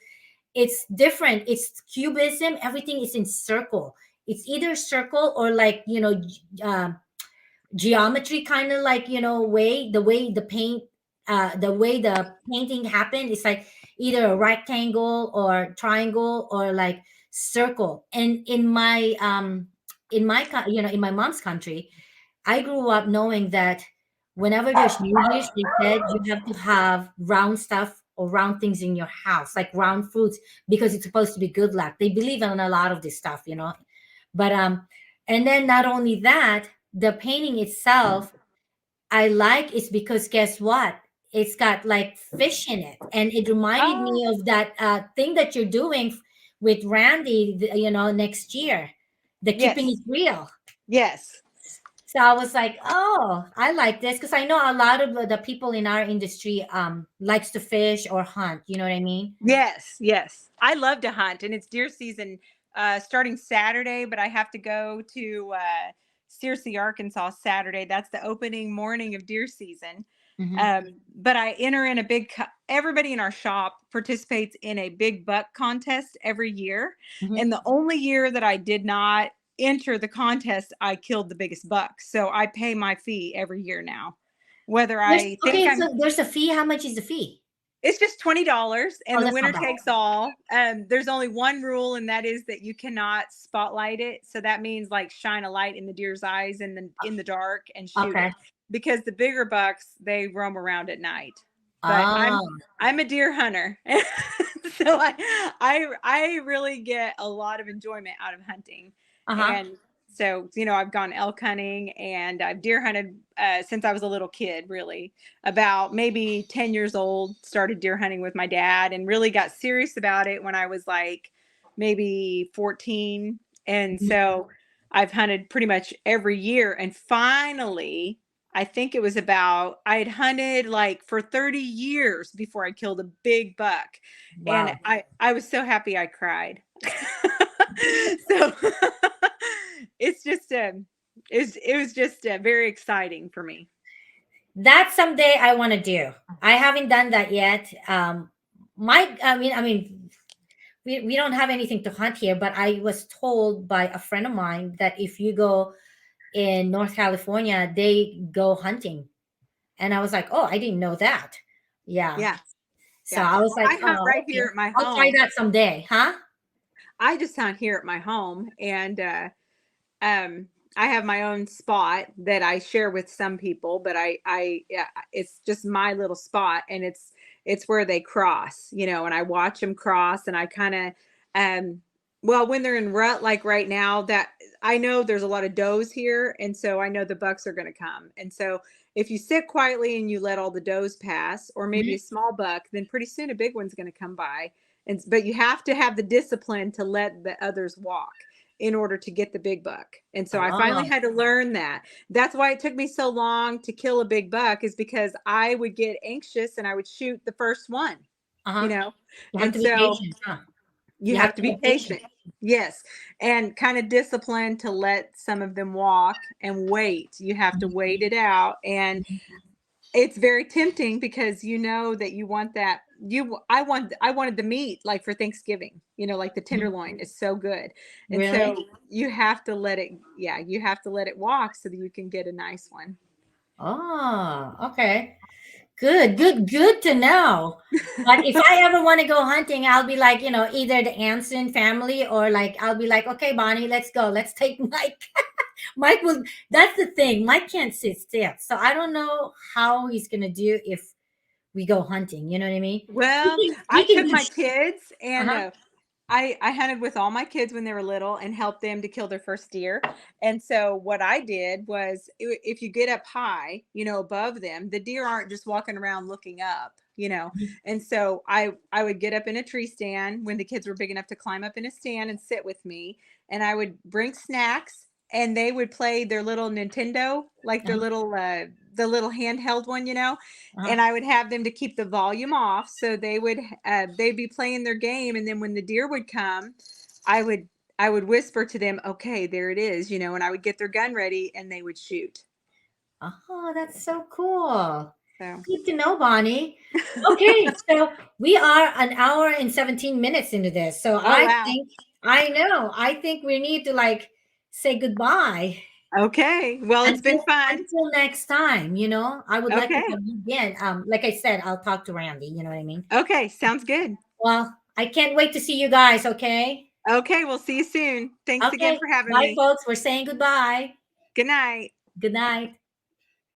S1: it's different. It's cubism. Everything is in circle. It's either circle or like geometry kind of like way the way the painting happened is like either a rectangle or triangle or like circle. And in my mom's country, I grew up knowing that whenever there's New Year's, they said you have to have round stuff or round things in your house, like round fruits, because it's supposed to be good luck. They believe in a lot of this stuff. But and then not only that, the painting itself I like is because guess what? It's got like fish in it, and it reminded
S2: Oh
S1: me of that thing that you're doing with Randy, next year, the keeping it
S2: yes.
S1: real.
S2: Yes.
S1: So I was like, oh, I like this because I know a lot of the people in our industry likes to fish or hunt. You know what I mean?
S2: Yes. Yes. I love to hunt, and it's deer season starting Saturday, but I have to go to Searcy, Arkansas Saturday. That's the opening morning of deer season.
S1: Hmm.
S2: But I enter in everybody in our shop participates in a big buck contest every year.
S1: Hmm.
S2: And the only year that I did not enter the contest, I killed the biggest buck. So I pay my fee every year now. Whether I think
S1: Okay,
S2: I'm
S1: so there's a fee. How much is the fee?
S2: It's just $20
S1: Oh,
S2: and the
S1: that's
S2: winner
S1: not bad.
S2: takes all. There's only one rule, and that is that you cannot spotlight it. So that means like shine a light in the deer's eyes in the dark and shoot
S1: Okay.
S2: it. Because the bigger bucks, they roam around at night. But
S1: Oh,
S2: I'm a deer hunter. So I really get a lot of enjoyment out of hunting.
S1: uh-huh.
S2: And so, I've gone elk hunting and I've deer hunted since I was a little kid, really. About maybe 10 years old, started deer hunting with my dad and really got serious about it when I was like maybe 14. And
S1: Mhm.
S2: so I've hunted pretty much every year. And finally, I think it was I had hunted like for 30 years before I killed a big buck. And
S1: Wow.
S2: I was so happy I cried. So it's just it was just very exciting for me.
S1: That's someday I want to do. I haven't done that yet. I mean, we don't have anything to hunt here, but I was told by a friend of mine that if you go in North California, they go hunting. And I was like, oh, I didn't know that. Yeah.
S2: Yeah.
S1: So
S2: Yeah.
S1: I was
S2: Well,
S1: like,
S2: I hunt
S1: oh,
S2: right here
S1: okay.
S2: at my
S1: I'll try
S2: home.
S1: that someday. Huh?
S2: I just hunt here at my home, and um I have my own spot that I share with some people, but yeah, it's just my little spot, and it's where they cross, and I watch them cross, and I kind of um well, when they're in rut like right now, that I know there's a lot of does here, and so I know the bucks are going to come. And so if you sit quietly and you let all the does pass, or maybe a
S1: Mhm.
S2: small buck, then pretty soon a big one's going to come by. But you have to have the discipline to let the others walk in order to get the big buck. And so I finally
S1: Oh,
S2: had to learn that. That's why it took me so long to kill a big buck, is because I would get anxious and I would shoot the first one, you
S1: uh-huh.
S2: know.
S1: You have
S2: And
S1: to be
S2: so
S1: patient, huh?
S2: you
S1: You have
S2: have
S1: to
S2: to be
S1: have patience.
S2: patient. Yes. And kind of disciplined to let some of them walk and wait. You have to wait it out. And it's very tempting because you know that you want that I wanted the meat like for Thanksgiving, like the
S1: Mhm.
S2: tenderloin is so good. And
S1: Really?
S2: so you have to let it, yeah, you have to let it walk so that you can get a nice one.
S1: Oh, okay. Good, good, good to know. But if I ever want to go hunting, I'll be like, either the Anson family or like I'll be like, okay, Bonnie, let's go. Let's take Mike. Mike will. That's the thing. Mike can't sit still, so I don't know how he's gonna do if we go hunting. You know what I mean?
S2: Well, I
S1: He can
S2: took
S1: do.
S2: my kids
S1: Uh
S2: and
S1: huh.
S2: I hunted with all my kids when they were little and helped them to kill their first deer. And so what I did was, if you get up high, above them, the deer aren't just walking around looking up. And so I would get up in a tree stand when the kids were big enough to climb up in a stand and sit with me, and I would bring snacks, and they would play their little Nintendo, like their little the little handheld one.
S1: Uh huh.
S2: And I would have them to keep the volume off, so they'd be playing their game, and then when the deer would come, I would I would whisper to them, "Okay, there it is," and I would get their gun ready, and they would shoot.
S1: Oh, that's so cool.
S2: So,
S1: Good to know, Bonnie. Okay, so we are an hour and 17 minutes into this. So
S2: oh wow,
S1: I know, I think we need to like say goodbye
S2: okay, well, it's been
S1: until
S2: fun.
S1: next time, I would like to
S2: Okay,
S1: have you again. Like I said, I'll talk to Randy, you know what I mean?
S2: okay, sounds good.
S1: Well, I can't wait to see you guys, okay?
S2: Okay, we'll see you soon. Thanks again
S1: Okay,
S2: for having
S1: bye
S2: me.
S1: folks. We're saying goodbye.
S2: Good night.
S1: Good night.